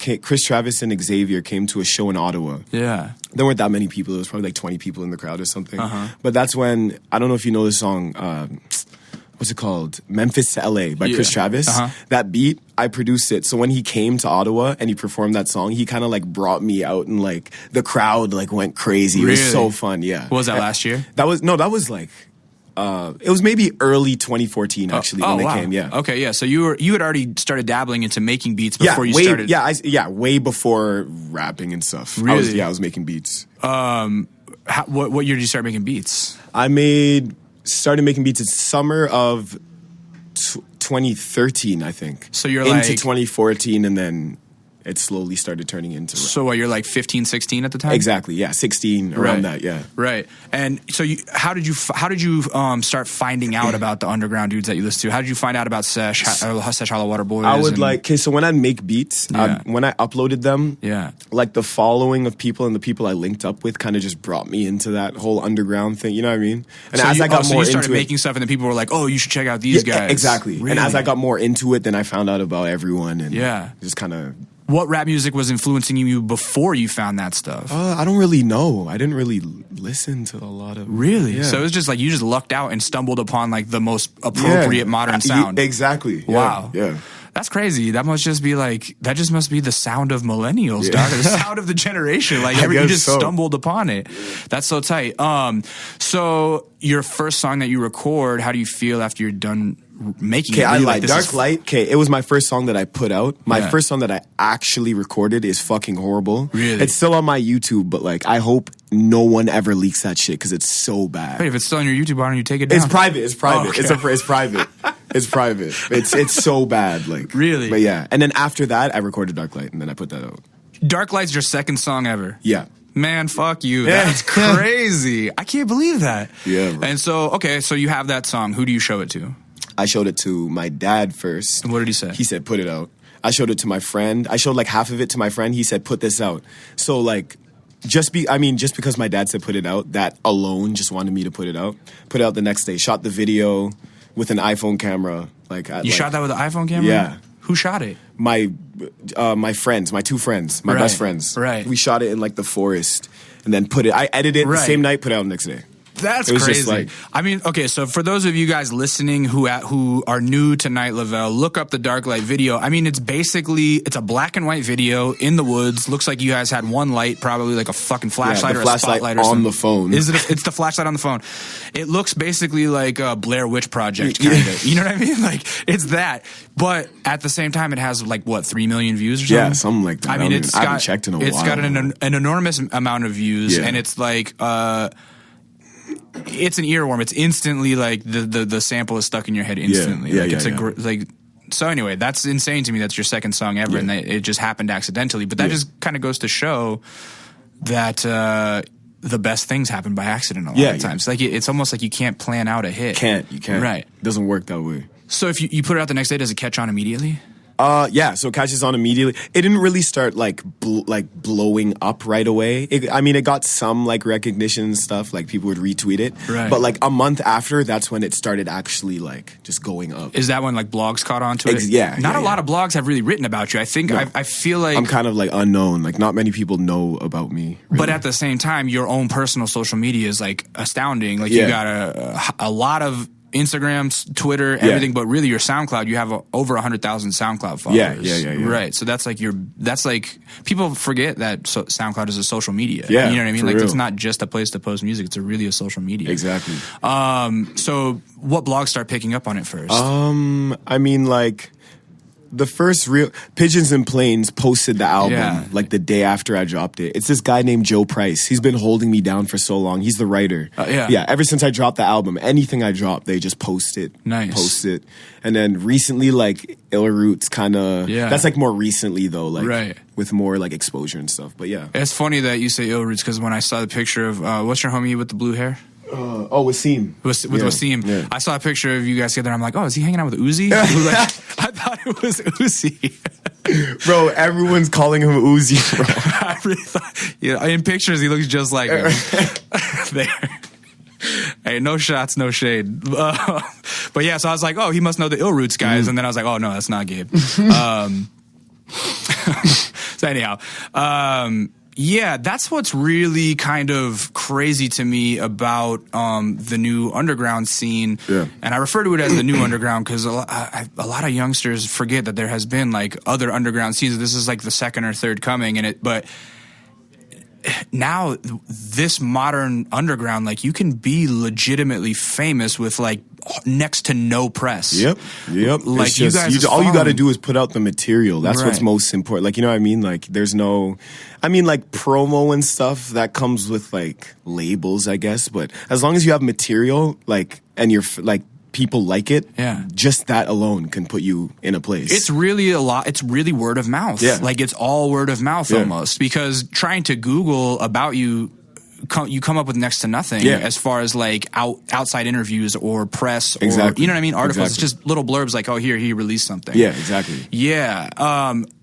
and Xavier came to a show in Ottawa. Yeah. There weren't that many people. There was probably like 20 people in the crowd or something. But that's when, I don't know if you know the song, what's it called? Memphis to LA by Chris Travis. That beat, I produced it. So when he came to Ottawa and he performed that song, he kind of like brought me out, and like the crowd like went crazy. It was so fun. Yeah. What was that last year? That was like, it was maybe early 2014 actually when they came. Yeah. Okay. Yeah. So you had already started dabbling into making beats before you started. Way before rapping and stuff. Really? I was making beats. What year did you start making beats? I started making beats in summer of 2013, I think. So you're into 2014, and then it slowly started turning into rap. So you're like 15, 16 at the time? Exactly, yeah, 16, around that, yeah. Right. And so how did you start finding out about the underground dudes that you listen to? How did you find out about Sesh Hollow Water Boys? I would so when I'd make beats, when I uploaded them, like the following of people and the people I linked up with kind of just brought me into that whole underground thing, you know what I mean? And so as I got more you started into making stuff, and then people were like, oh, you should check out these guys. Exactly. Really? And as I got more into it, then I found out about everyone, and just kind of... What rap music was influencing you before you found that stuff? I don't really know. I didn't really listen to a lot of... Really? Yeah. So it was just like you just lucked out and stumbled upon like the most appropriate modern sound. Exactly. Wow. Yeah. That's crazy. That must be the sound of millennials, dog. The sound of the generation. Like you just stumbled upon it. That's so tight. So your first song that you record, how do you feel after you're done making it? I lied. Dark Light. Okay, it was my first song that I put out. My first song that I actually recorded is fucking horrible. Really? It's still on my YouTube, but like I hope no one ever leaks that shit because it's so bad. Wait, if it's still on your YouTube, why don't you take it down? It's private. Oh, okay. It's private. It's private. It's so bad. Like really. But yeah, and then after that, I recorded Dark Light, and then I put that out. Dark Light's your second song ever. Yeah. Man, fuck you. That's crazy. I can't believe that. Yeah, bro. And so, okay, so you have that song. Who do you show it to? I showed it to my dad first. And what did he say? He said, put it out. I showed it to my friend. I showed like half of it to my friend. He said, put this out. So like, just because my dad said put it out, that alone just wanted me to put it out. Put it out the next day. Shot the video with an iPhone camera. You shot that with an iPhone camera? Yeah. Who shot it? My friends, my two friends, my best friends. Right. We shot it in like the forest and then I edited it the same night, put it out the next day. That's crazy. I mean, okay, so for those of you guys listening who are new to Night Lovell, look up the Darklight video. I mean, it's a black and white video in the woods. Looks like you guys had one light, probably like a fucking flashlight or a spotlight or something. On the phone. It's the flashlight on the phone. It looks basically like a Blair Witch Project, kind of. You know what I mean? Like, it's that. But at the same time, it has like, what, 3 million views or something? Yeah, something like that. I mean, I haven't checked in a while. It's got an enormous amount of views, and it's like... it's an earworm. It's instantly like the sample is stuck in your head instantly. So anyway, that's insane to me. That's your second song ever, and it just happened accidentally. But that just kind of goes to show that the best things happen by accident a lot of times. Like it's almost like you can't plan out a hit. You can't. Right. It doesn't work that way. So if you put it out the next day, does it catch on immediately? So it catches on immediately. It didn't really start like blowing up right away. It got some like recognition and stuff. Like people would retweet it. Right. But like a month after, that's when it started actually like just going up. Is that when like blogs caught on to it? Not a lot of blogs have really written about you. I think I feel like I'm kind of like unknown. Like not many people know about me. Really. But at the same time, your own personal social media is like astounding. Like you got a lot of Instagram, Twitter, everything, but really your SoundCloud, you have over 100,000 SoundCloud followers. Yeah. Right. So that's like people forget that SoundCloud is a social media. Yeah. You know what I mean? Like real. it's not just a place to post music, it's really a social media. Exactly. So what blogs start picking up on it first? The first real Pigeons and Planes posted the album like the day after I dropped it. It's this guy named Joe Price. He's been holding me down for so long. He's the writer. Ever since I dropped the album, anything I drop, they just post it. Nice. Post it. And then recently, like Ill Roots kind of. That's like more recently though, like with more like exposure and stuff. But yeah, it's funny that you say Ill Roots because when I saw the picture of what's your homie with the blue hair? Wasim. With Wasim. Yeah. I saw a picture of you guys together. I'm like, oh, is he hanging out with Uzi? I thought it was Uzi. Bro, everyone's calling him Uzi, bro. I really thought, in pictures, he looks just like him. There. Hey, no shots, no shade. But yeah, so I was like, oh, he must know the Ill Roots guys. And then I was like, oh, no, that's not Gabe. So anyhow, that's what's really kind of crazy to me about the new underground scene. Yeah. And I refer to it as the new underground because a lot of youngsters forget that there has been like other underground scenes. This is like the second or third coming but now this modern underground, like you can be legitimately famous with like next to no press. Yep. Like you guys, all you got to do is put out the material. That's what's most important. Like, you know what I mean? Like there's like promo and stuff that comes with like labels, I guess. But as long as you have material, like, and you're like, people like it, just that alone can put you in a place. It's really it's really word of mouth. Yeah. Like it's all word of mouth almost, because trying to Google about you come up with next to nothing as far as like outside interviews or press or, you know what I mean? Articles, it's just little blurbs like, oh, here, he released something. Yeah, exactly. Yeah.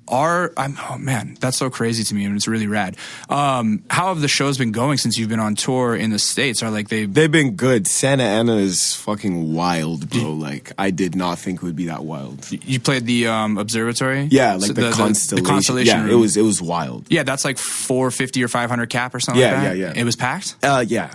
Oh man, that's so crazy to me, and it's really rad. How have the shows been going since you've been on tour in the States? They've been good. Santa Ana is fucking wild, bro. Like I did not think it would be that wild. You played the observatory? Yeah, like the Constellation. Yeah, room. it was wild. Yeah, that's like 450 or 500 cap or something like that. Yeah. It was packed? Yeah.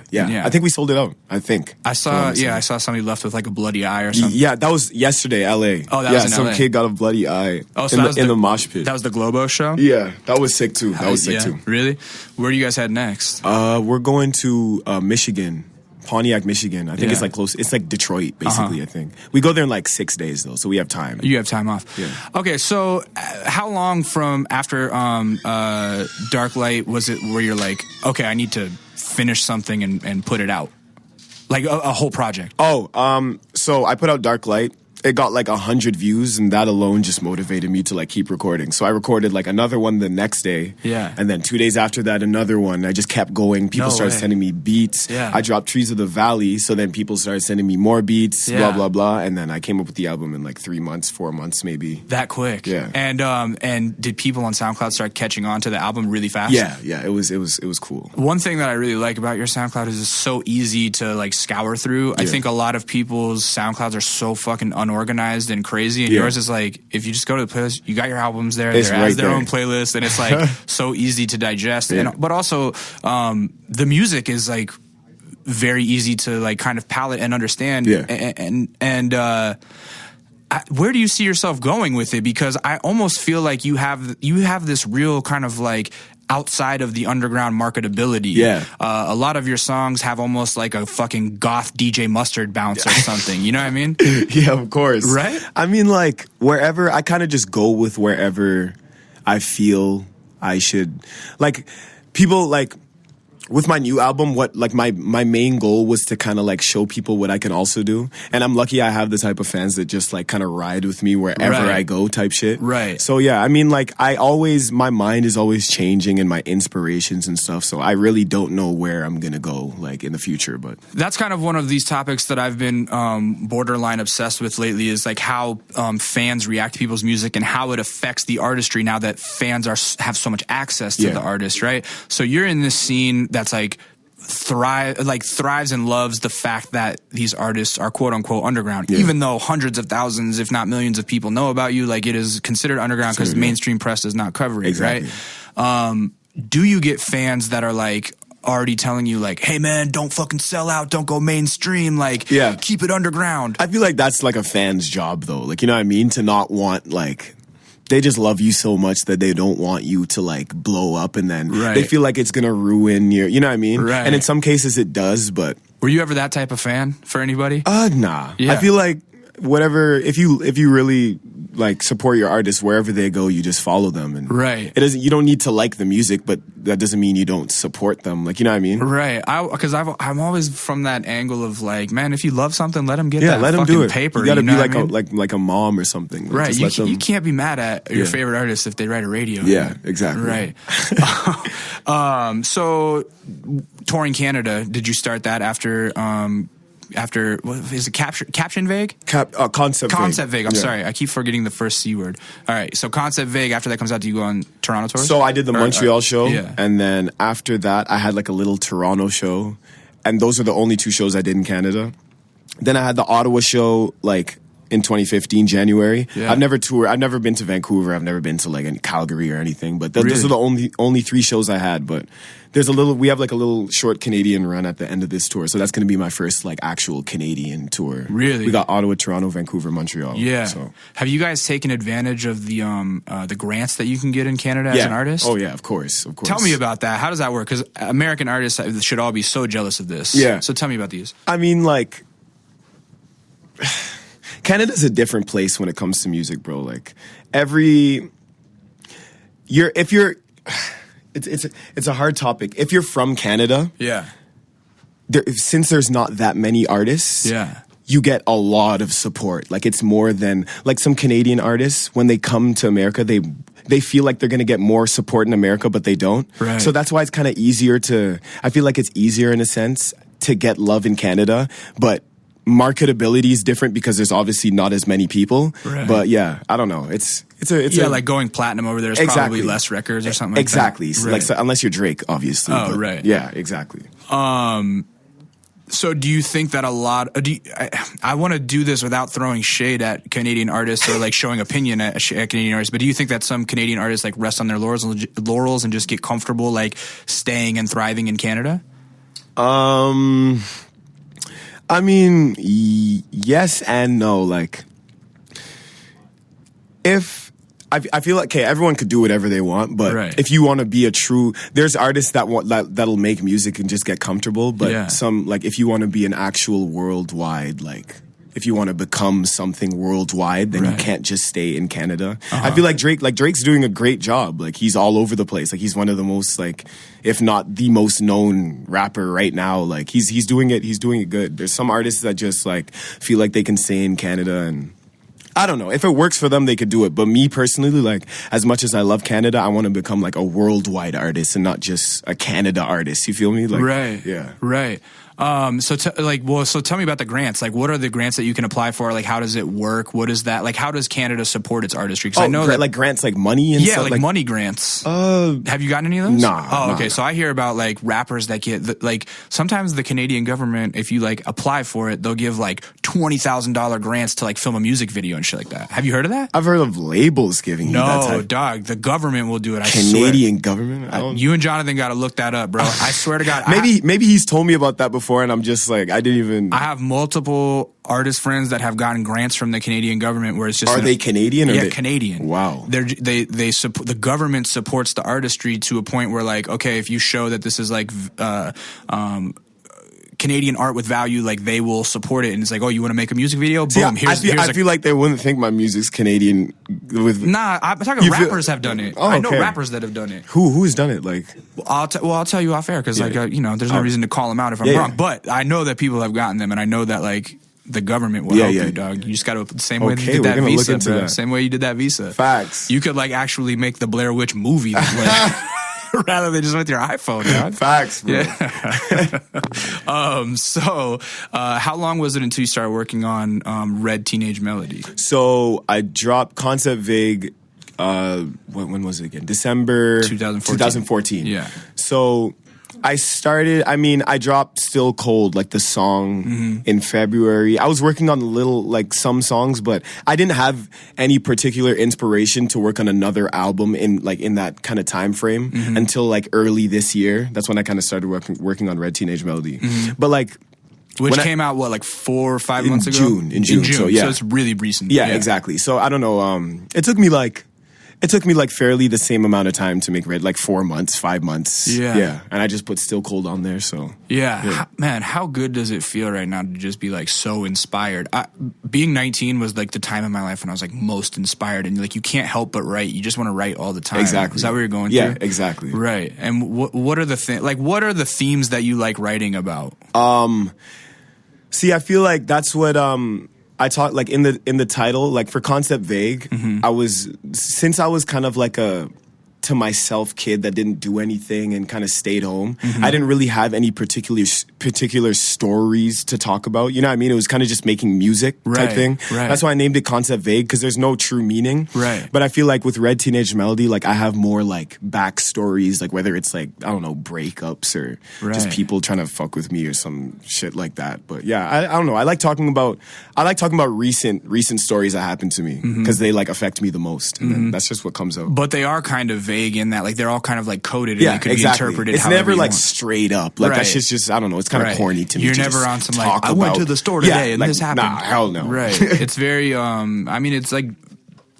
I think we sold it out. I think. I saw somebody left with like a bloody eye or something. Yeah, that was yesterday, LA. Oh, that was in some LA. kid got a bloody eye in the mosh pit. That was the Globo show? Yeah, that was sick too. Really? Where do you guys head next? We're going to Michigan. Pontiac, Michigan. I think it's like close. It's like Detroit, basically, I think. We go there in like 6 days, though, so we have time. You have time off. Yeah. Okay, so how long from after Dark Light was it where you're like, okay, I need to finish something and put it out? Like a whole project? So I put out Dark Light. it got like 100 views, and that alone just motivated me to like keep recording. So I recorded like another one the next day. Yeah. And then 2 days after that, another one. I just kept going. People started sending me beats. Yeah. I dropped Trees of the Valley. So then people started sending me more beats, Yeah. blah, blah, blah. And then I came up with the album in like 3 months, 4 months, maybe. That quick. Yeah. And did people on SoundCloud start catching on to the album really fast? Yeah. It was cool. One thing that I really like about your SoundCloud is it's so easy to like scour through. I think a lot of people's SoundClouds are so fucking unorganized and crazy, and yours is like, if you just go to the playlist, you got your albums there. There has their own playlist, and it's like so easy to digest. Yeah. But also, the music is like very easy to like kind of palate and understand. Yeah. Where do you see yourself going with it? Because I almost feel like you have this real kind of like outside of the underground marketability. Yeah. A lot of your songs have almost like a fucking goth DJ Mustard bounce or something. You know what I mean? Yeah, of course. Right? I mean, like, wherever, I kind of just go with wherever I feel I should. Like, people, like, with my new album, what like my main goal was to kind of like show people what I can also do, and I'm lucky I have the type of fans that just like kind of ride with me wherever I go, type shit. Right. So yeah, I mean, like my mind is always changing and my inspirations and stuff. So I really don't know where I'm gonna go like in the future, but that's kind of one of these topics that I've been borderline obsessed with lately. Is like how fans react to people's music and how it affects the artistry now that fans have so much access to the artist, right? So you're in this scene that's like thrives and loves the fact that these artists are quote unquote underground, even though hundreds of thousands, if not millions of people know about you. Like, it is considered underground because mainstream press does not cover it, right? Do you get fans that are like already telling you like, hey man, don't fucking sell out, don't go mainstream, like keep it underground? I feel like that's like a fan's job though, like, you know what I mean, to not want like, they just love you so much that they don't want you to like blow up, and then they feel like it's gonna ruin your, you know what I mean? Right. And in some cases it does, but were you ever that type of fan for anybody? Nah. I feel like whatever, if you really like support your artists wherever they go, you just follow them, and it doesn't, you don't need to like the music, but that doesn't mean you don't support them, like, you know what I mean? Right. Because I'm always from that angle of like, man, if you love something, let them get that let them fucking do it. paper. You gotta be like I mean? like a mom or something, like, right? Just You can't be mad at your favorite artist if they write a radio. Yeah, exactly. Right. So touring Canada, did you start that after what is it, Caption Vague? Concept Vague. I'm sorry, I keep forgetting the first C word. All right, so Concept Vague, after that comes out, do you go on Toronto tours? So I did the Montreal show, and then after that I had like a little Toronto show, and those are the only 2 shows I did in Canada. Then I had the Ottawa show like in 2015 January. I've never toured, I've never been to Vancouver, I've never been to like any Calgary or anything, but those are the only 3 shows I had. But we have like a little short Canadian run at the end of this tour, so that's going to be my first like actual Canadian tour. Really? We got Ottawa, Toronto, Vancouver, Montreal. Yeah. So have you guys taken advantage of the grants that you can get in Canada as an artist? Oh yeah, of course. Tell me about that. How does that work? Because American artists should all be so jealous of this. Yeah. So tell me about these. I mean, like, Canada's a different place when it comes to music, bro. Like it's a hard topic. If you're from Canada, since there's not that many artists, you get a lot of support. Like, it's more than like some Canadian artists, when they come to America, they feel like they're going to get more support in America, but they don't. Right. So that's why it's kind of easier I feel like it's easier in a sense to get love in Canada, but marketability is different because there's obviously not as many people. Right. But yeah, I don't know. It's like going platinum over there is probably less records or something like that. Exactly. Right. Like, unless you're Drake, obviously. Oh, right. Yeah, exactly. So do you think that I want to do this without throwing shade at Canadian artists or like showing opinion at Canadian artists, but do you think that some Canadian artists like rest on their laurels and just get comfortable like staying and thriving in Canada? I mean, yes and no. Like, I feel like, okay, everyone could do whatever they want, but if you want to be there's artists that'll make music and just get comfortable, but some, like, if you want to be an actual worldwide, like, if you want to become something worldwide, then you can't just stay in Canada. I feel like Drake's doing a great job. Like, he's all over the place. Like, he's one of the most, like, if not the most known rapper right now. Like, he's doing it good. There's some artists that just like feel like they can stay in Canada, and I don't know. If it works for them, they could do it. But me personally, like, as much as I love Canada, I want to become like a worldwide artist and not just a Canada artist. You feel me? Like, right. Yeah. Right. So tell me about the grants. Like, what are the grants that you can apply for? Like, how does it work? What is that? Like, how does Canada support its artistry? Because I know that, like grants, like money and stuff. like money grants. Have you gotten any of those? Nah. Okay. So I hear about like rappers that get like sometimes the Canadian government, if you like apply for it, they'll give like $20,000 grants to like film a music video and shit like that. Have you heard of that? I've heard of labels giving you that type. No, dog. The government will do it. Canadian government. You and Jonathan got to look that up, bro. I swear to God. Maybe he's told me about that before, and I'm just like, I didn't even. I have multiple artist friends that have gotten grants from the Canadian government where it's just. Are they Canadian? Yeah, Canadian. Wow. The government supports the artistry to a point where, like, okay, if you show that this is like Canadian art with value, like they will support it, and it's like, oh, you want to make a music video? Boom. I feel like they wouldn't think my music's Canadian. I'm talking rappers have done it. I know rappers that have done it. Who's done it? Like, I'll tell you off air because there's no reason to call them out if I'm wrong. But I know that people have gotten them, and I know that like the government will help you, dog. You just got to the same way you did that visa, bro. Same way you did that visa. Facts. You could like actually make the Blair Witch movie that way. Rather than just with your iPhone, dog. Facts, bro. Yeah. So, how long was it until you started working on Red Teenage Melody? So I dropped Concept Vague. When was it again? December 2014. Yeah. So I dropped Still Cold, like the song, in February. I was working on some songs, but I didn't have any particular inspiration to work on another album in that kind of time frame until like early this year. That's when I kind of started working on Red Teenage Melody. But like, which came out what, like 4 or 5 months ago? In June. So yeah, so it's really recent. Yeah, exactly. So I don't know. It took me like fairly the same amount of time to make Red, like 4 months, 5 months. Yeah. And I just put Still Cold on there, so. Yeah. Man, how good does it feel right now to just be like so inspired? Being 19 was like the time in my life when I was like most inspired, and like you can't help but write. You just want to write all the time. Exactly. Is that what you're going through? Yeah, exactly. Right. And what are the themes that you like writing about? See, I feel like that's what I talk like in the title, like for Concept Vague. Since I was kind of like a to myself kid that didn't do anything and kind of stayed home. I didn't really have any particular stories to talk about. You know what I mean? It was kind of just making music type thing. Right. That's why I named it Concept Vague, because there's no true meaning. Right. But I feel like with Red Teenage Melody, like I have more like backstories, like whether it's like, I don't know, breakups or just people trying to fuck with me or some shit like that. But yeah, I don't know. I like talking about recent stories that happened to me because they like affect me the most. And then that's just what comes out. But they are kind of vague in that, like they're all kind of like coded and they could be interpreted. It's never like straight up. Like that shit's just, I don't know. It's kind of corny to me. You're never on some like, I went to the store today and this happened. Nah, hell no. Right. It's very, I mean, it's like,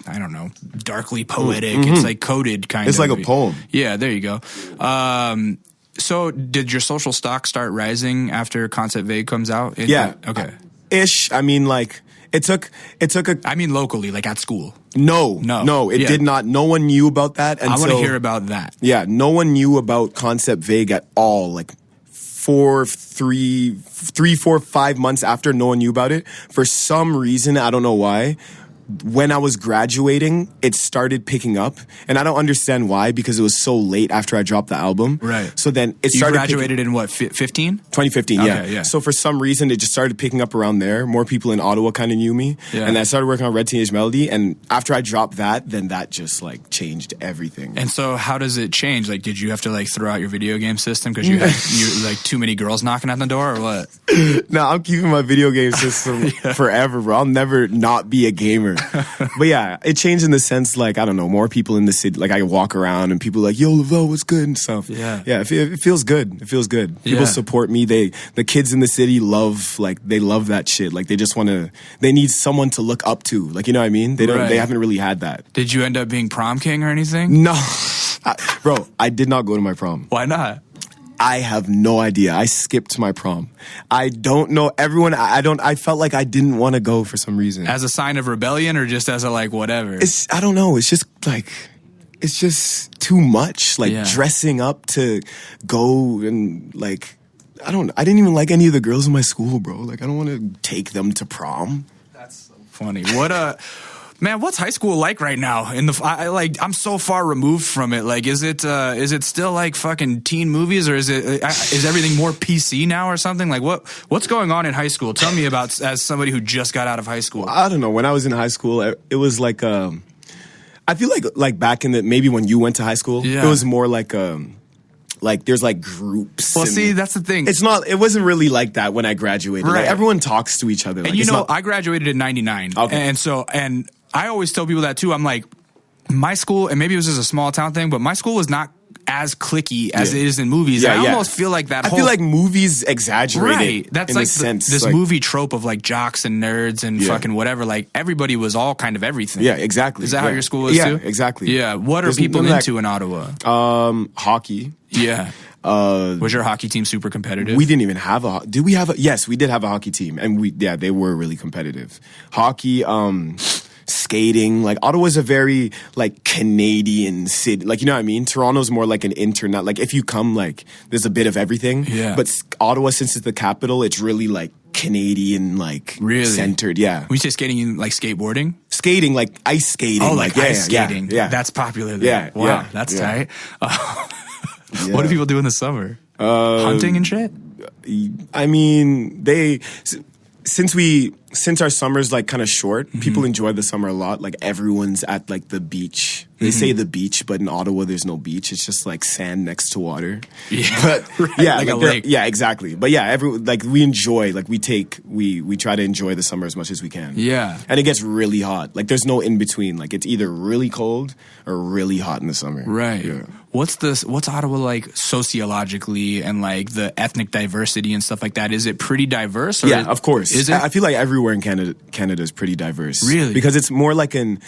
I don't know, darkly poetic. It's like coded kind of. It's like a poem. Yeah, there you go. So did your social stock start rising after Concept Vague comes out? Okay. Ish. I mean, like, it took I mean, locally, like at school. No, it did not. No one knew about that. I want to hear about that. Yeah, no one knew about Concept Vague at all. Like 3, 4, 5 months after, no one knew about it. For some reason, I don't know why. When I was graduating, it started picking up, and I don't understand why, because it was so late after I dropped the album. Right. So then it started. You graduated in what, 15? 2015, okay, yeah. So for some reason, it just started picking up around there. More people in Ottawa kind of knew me, and I started working on Red Teenage Melody. And after I dropped that, then that just like changed everything. And so, how does it change? Like, did you have to like throw out your video game system because you had like too many girls knocking at the door, or what? No, I'm keeping my video game system forever, bro. I'll never not be a gamer. But yeah, it changed in the sense, like, I don't know, more people in the city, like I walk around and people are like, yo, Lovell, what's good and stuff. Yeah, it feels good. It feels good. People support me. The kids in the city love that shit. Like, they just they need someone to look up to. Like, you know what I mean? They haven't really had that. Did you end up being prom king or anything? No. Bro, I did not go to my prom. Why not? I have no idea. I skipped my prom. I don't know. I felt like I didn't want to go for some reason. As a sign of rebellion or just as a like whatever? I don't know. It's just like, it's just too much. Like dressing up to go and like, I didn't even like any of the girls in my school, bro. Like, I don't want to take them to prom. funny. Man, what's high school like right now? I'm so far removed from it. Like, is it still like fucking teen movies, or is everything more PC now or something? Like, what's going on in high school? Tell me about, as somebody who just got out of high school. I don't know. When I was in high school, it was like, I feel like back in maybe when you went to high school, it was more like there's like groups. Well, see, that's the thing. It wasn't really like that when I graduated. Right. Like, everyone talks to each other. And like, I graduated in 99. Okay. And I always tell people that too. I'm like, my school, and maybe it was just a small town thing, but my school was not as cliquey as it is in movies. I almost feel like I feel like movies exaggerate right. That's in like a sense. This like, movie trope of like jocks and nerds and fucking whatever. Like, everybody was all kind of everything. Yeah, exactly. Is that how your school is too? Yeah, exactly. Yeah. What are people into in Ottawa? Hockey. Yeah. Was your hockey team super competitive? We didn't even have did we have yes, we did have a hockey team, and they were really competitive. Hockey, skating. Like, Ottawa's a very like Canadian city. Like, you know what I mean? Toronto's more like an internet. Like, if you come, like, there's a bit of everything. Yeah. But Ottawa, since it's the capital, it's really like Canadian, like really centered. Yeah. We say skating in like skateboarding? Skating, like ice skating. Oh, like ice skating. Yeah. That's popular there. Yeah. Wow, that's tight. What do people do in the summer? Hunting and shit? I mean, since our summer's like kind of short, people enjoy the summer a lot. Like, everyone's at like the beach. They say the beach, but in Ottawa there's no beach. It's just like sand next to water. Yeah, but right, like a lake. Yeah, exactly. But yeah, we enjoy. Like, we try to enjoy the summer as much as we can. Yeah, and it gets really hot. Like, there's no in between. Like, it's either really cold or really hot in the summer. Right. Yeah. What's Ottawa like sociologically, and like the ethnic diversity and stuff like that? Is it pretty diverse? Or yeah, of course. Is it? I feel like everywhere in Canada is pretty diverse. Really? Because it's more like an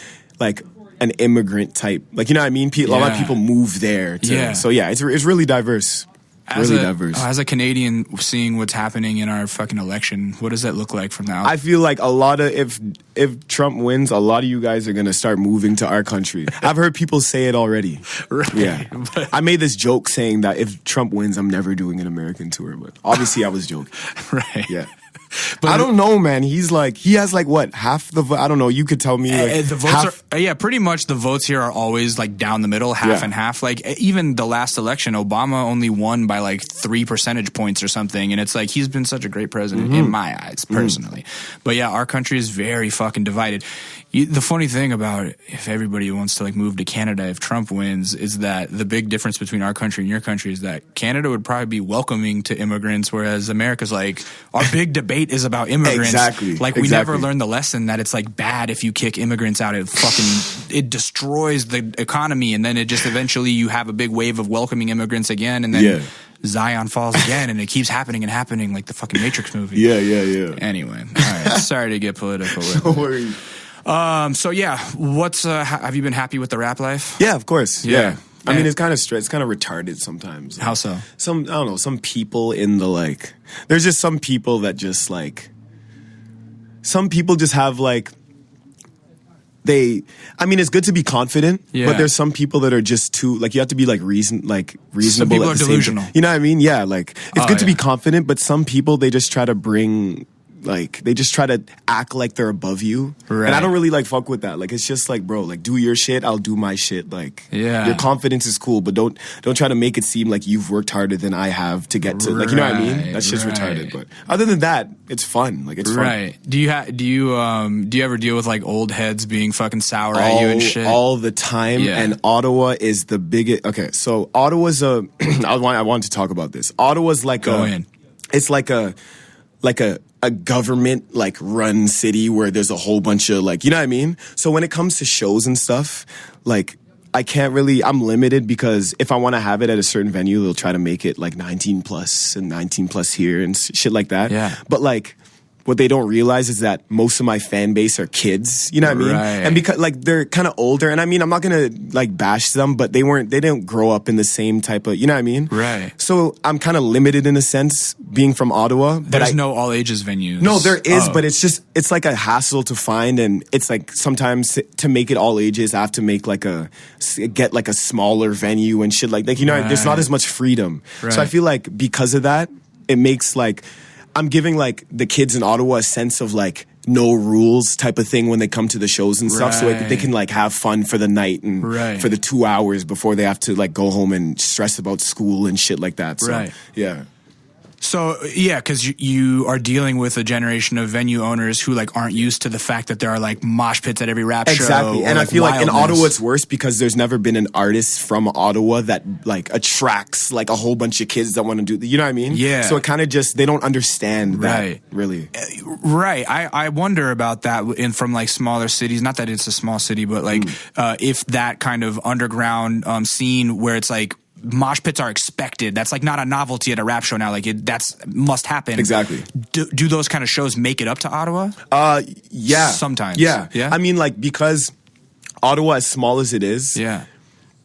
immigrant type. Like, you know what I mean? A lot of people move there. So yeah, it's really diverse. As a Canadian, seeing what's happening in our fucking election, what does that look like from now? I feel like a lot of if Trump wins, a lot of you guys are gonna start moving to our country. I've heard people say it already. Right. Yeah. I made this joke saying that if Trump wins, I'm never doing an American tour. But obviously, I was joking. Right. Yeah. But I don't know, man. He has like what, half the vote? I don't know. You could tell me. Like, the votes are pretty much the votes here are always like down the middle, half and half. Like, even the last election, Obama only won by like 3 percentage points or something, and it's like he's been such a great president in my eyes personally. But yeah, our country is very fucking divided. The funny thing about it, if everybody wants to like move to Canada if Trump wins, is that the big difference between our country and your country is that Canada would probably be welcoming to immigrants, whereas America's like, our big debate is about immigrants. Exactly. Like, we never learned the lesson that it's like bad if you kick immigrants out. It destroys the economy, and then it just eventually you have a big wave of welcoming immigrants again, and then Zion falls again, and it keeps happening and happening, like the fucking Matrix movie. Yeah. Anyway, all right. Sorry to get political. No worries. So yeah, have you been happy with the rap life? Yeah, of course. Yeah. I mean, it's kind of it's kind of retarded sometimes. How so? I don't know, some people in the like, there's just some people that just like, some people just have like, I mean, it's good to be confident, but there's some people that are just too, like, you have to be like reasonable. Some people are delusional. You know what I mean? Yeah, like, it's good to be confident, but some people, they just try to bring, like, they just try to act like they're above you. Right. And I don't really like fuck with that. Like, it's just like, bro, like, do your shit, I'll do my shit. Like, your confidence is cool, but don't try to make it seem like you've worked harder than I have to get to, like, you know what I mean? That's just retarded. But other than that, it's fun. Like, it's fun. Right. Do you ever deal with like old heads being fucking sour at you and shit? All the time. Yeah. And Ottawa is the biggest. Okay, so Ottawa's I wanted to talk about this. Ottawa's like it's like a government like run city where there's a whole bunch of like, you know what I mean? So when it comes to shows and stuff, like, I'm limited because if I want to have it at a certain venue, they'll try to make it like 19 plus and 19 plus here and shit like that. Yeah. But like, what they don't realize is that most of my fan base are kids, you know what I mean? Right. And because like they're kind of older, and I mean, I'm not gonna like bash them, but they didn't grow up in the same type of, you know what I mean? Right. So I'm kind of limited in a sense being from Ottawa. There's no all ages venues. No, there is, but it's like a hassle to find, and it's like sometimes to make it all ages, I have to make get like a smaller venue and shit like you know, there's not as much freedom. Right. So I feel like because of that, it makes like, I'm giving like the kids in Ottawa a sense of like no rules type of thing when they come to the shows and stuff. So Right. they can like have fun for the night and Right. for the 2 hours before they have to like go home and stress about school and shit like that. So, Right. yeah. So yeah, because you are dealing with a generation of venue owners who like aren't used to the fact that there are like mosh pits at every rap show. Exactly. or, And I feel like in wildness. Ottawa it's worse because there's never been an artist from Ottawa that like attracts like a whole bunch of kids that want to do, you know what I mean? Yeah. So it kind of just, they don't understand that Right. really. Right. I wonder about that from like smaller cities. Not that it's a small city, but like if that kind of underground scene where it's like mosh pits are expected. That's like not a novelty at a rap show now. Like that's must happen. Exactly. Do those kind of shows make it up to Ottawa? Yeah. Sometimes. Yeah. Yeah. I mean, like, because Ottawa, as small as it is, Yeah.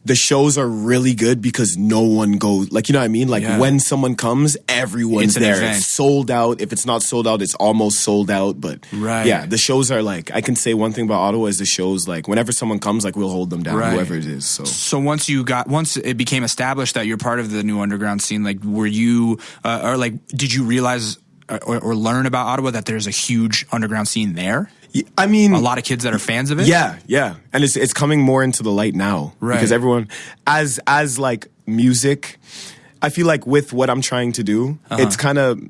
the shows are really good because no one goes, like, you know what I mean? Like, Yeah. when someone comes, everyone's It's an there. event. It's sold out. If it's not sold out, it's almost sold out. But Right. yeah, the shows are like, I can say one thing about Ottawa is the shows, like, whenever someone comes, like, we'll hold them down, Right. whoever it is. So So once it became established that you're part of the new underground scene, like were you, or like, did you realize or learn about Ottawa that there's a huge underground scene there? I mean, A lot of kids that are fans of it? yeah, and it's coming more into the light now, Right. Because everyone, as like music, I feel like with what I'm trying to do, it's kind of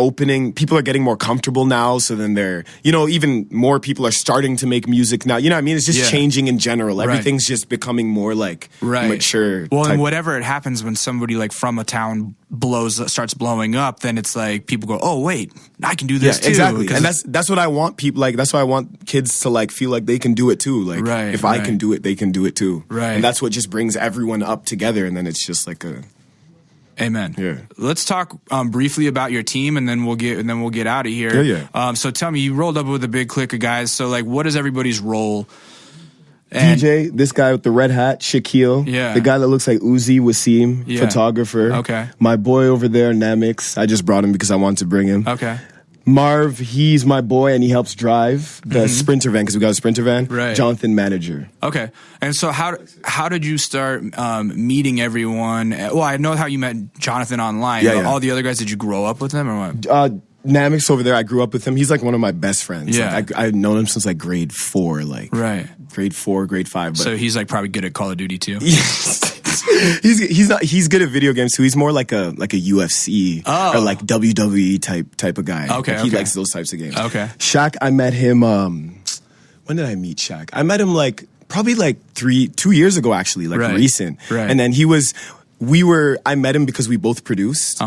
opening. People are getting more comfortable now, so then they're, you know, even more people are starting to make music now. You know what I mean? It's just Yeah. changing in general. Right. Everything's just becoming more like mature. Well, type. and whatever it happens when somebody like from a town starts blowing up, then it's like people go, "Oh, wait, I can do this too." Exactly. 'Cause And that's what I want people, like, that's why I want kids to like feel like they can do it too. Like, Right, if I right. can do it, they can do it too. Right. And that's what just brings everyone up together, and then it's just like a. Amen. Yeah. Let's talk briefly about your team, and then we'll get out of here. Yeah. So tell me, you rolled up with a big clique of guys. So like, what is everybody's role? And- DJ, this guy with the red hat, Shaquille. Yeah. The guy that looks like Uzi Wasim, Yeah. photographer. Okay. My boy over there, Namix. I just brought him because I wanted to bring him. Okay. Marv, he's my boy and he helps drive the Sprinter van because we got a Sprinter van. Right. Jonathan, manager. Okay. And so how did you start meeting everyone? Well, I know how you met Jonathan online. Yeah, but yeah. all the other guys, did you grow up with them or what? Namix over there, I grew up with him. He's like one of my best friends. Yeah. Like, I've known him since like grade 4, like Right. grade 4, grade 5. But So he's like probably good at Call of Duty too. he's good at video games too. He's more like a UFC or like WWE type of guy. Okay, Like, he okay. likes those types of games. Okay. Shaq, I met him. When did I meet Shaq? I met him like probably like 2 years ago, actually, like Right. recent. Right. And then I met him because we both produced.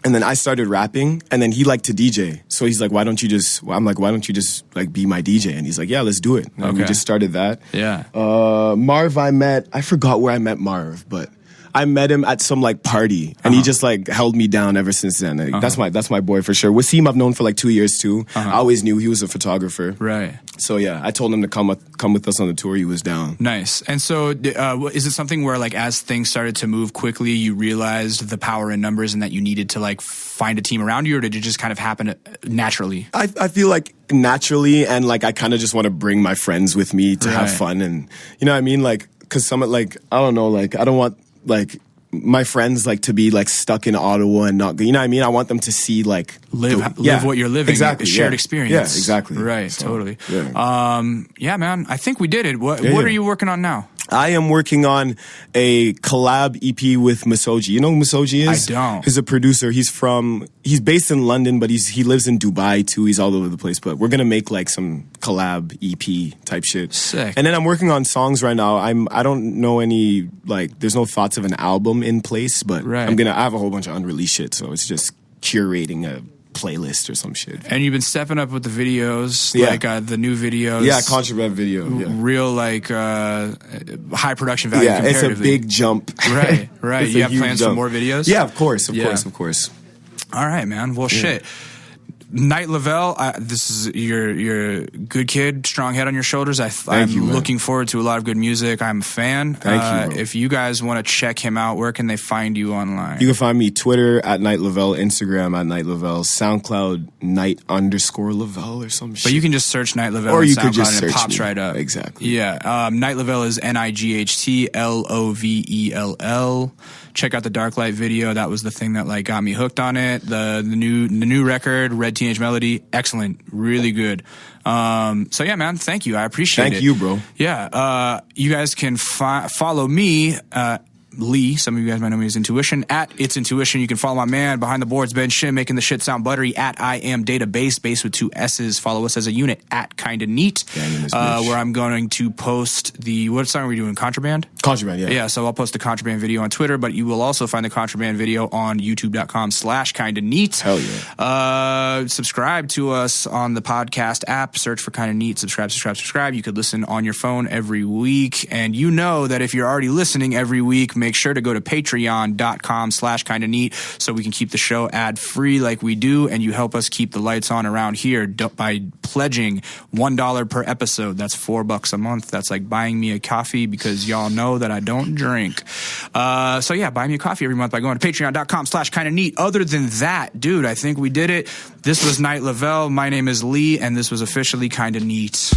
And then I started rapping, and then he liked to DJ. So he's like, why don't you just like be my DJ? And he's like, yeah, let's do it. And we Okay. just started that. Yeah. Marv, I forgot where I met Marv, but I met him at some like party, and he just like held me down ever since then. Like, that's my boy for sure. Wasim, I've known for like 2 years too. I always knew he was a photographer. Right. So yeah, I told him to come with us on the tour. He was down. Nice. And so is it something where like as things started to move quickly, you realized the power in numbers and that you needed to like find a team around you, or did it just kind of happen naturally? I feel like naturally, and like I kind of just want to bring my friends with me to have Right. fun, and you know what I mean, like because some like I don't know, like I don't want like my friends like to be like stuck in Ottawa and not, you know what I mean? I want them to see like Live what you're living. exactly, a shared yeah. experience. Yeah, exactly. Right, So, totally. yeah. Yeah, man. I think we did it. What Yeah. are you working on now? I am working on a collab EP with Masoji. You know who Masoji is? I don't. He's a producer. He's based in London, but he lives in Dubai too. He's all over the place. But we're gonna make like some collab EP type shit. Sick. And then I'm working on songs right now. I don't know any, like, there's no thoughts of an album in place, but Right. I have a whole bunch of unreleased shit, so it's just curating a playlist or some shit. And you've been stepping up with the videos, Yeah. like the new videos. Yeah, Contraband video. Yeah. Real like high production value. Yeah, it's a comparatively. big jump. Right, right. It's You a have huge plans for jump. more videos? Yeah, of course. Yeah. All right, man. Well, shit. Night Lovell, this is you're a good kid, strong head on your shoulders. I'm you, man. looking forward to a lot of good music. I'm a fan. Thank you, bro. If you guys want to check him out, where can they find you online? You can find me Twitter at Night Lovell, Instagram at Night Lovell, SoundCloud Night_Lovell or some shit. But you can just search Night Lovell Or on you SoundCloud could just and it search pops me. right up. Exactly. Yeah. Night Lovell is NIGHTLOVELL. Check out the Dark Light video. That was the thing that like got me hooked on it. The new record, Red Teenage Melody, excellent, really good. So yeah, man, thank you. I appreciate it. Thank you, bro. Yeah. You guys can follow me, Lee, some of you guys might know me as Intuition, at It's Intuition. You can follow my man behind the boards, Ben Shin, making the shit sound buttery, at I Am Database, base with 2 S's. Follow us as a unit, at Kinda Neat, where I'm going to post what song are we doing? Contraband? Contraband, yeah. Yeah, so I'll post the Contraband video on Twitter, but you will also find the Contraband video on youtube.com/Kinda Neat. Hell yeah. Subscribe to us on the podcast app. Search for Kinda Neat. Subscribe. You could listen on your phone every week. And you know that if you're already listening every week, make sure to go to patreon.com/Kinda Neat so we can keep the show ad-free like we do, and you help us keep the lights on around here by pledging $1 per episode. That's $4 a month. That's like buying me a coffee, because y'all know that I don't drink. So yeah, buy me a coffee every month by going to patreon.com/Kinda Neat. Other than that, dude, I think we did it. This was Night Lovell. My name is Lee, and this was officially Kinda Neat.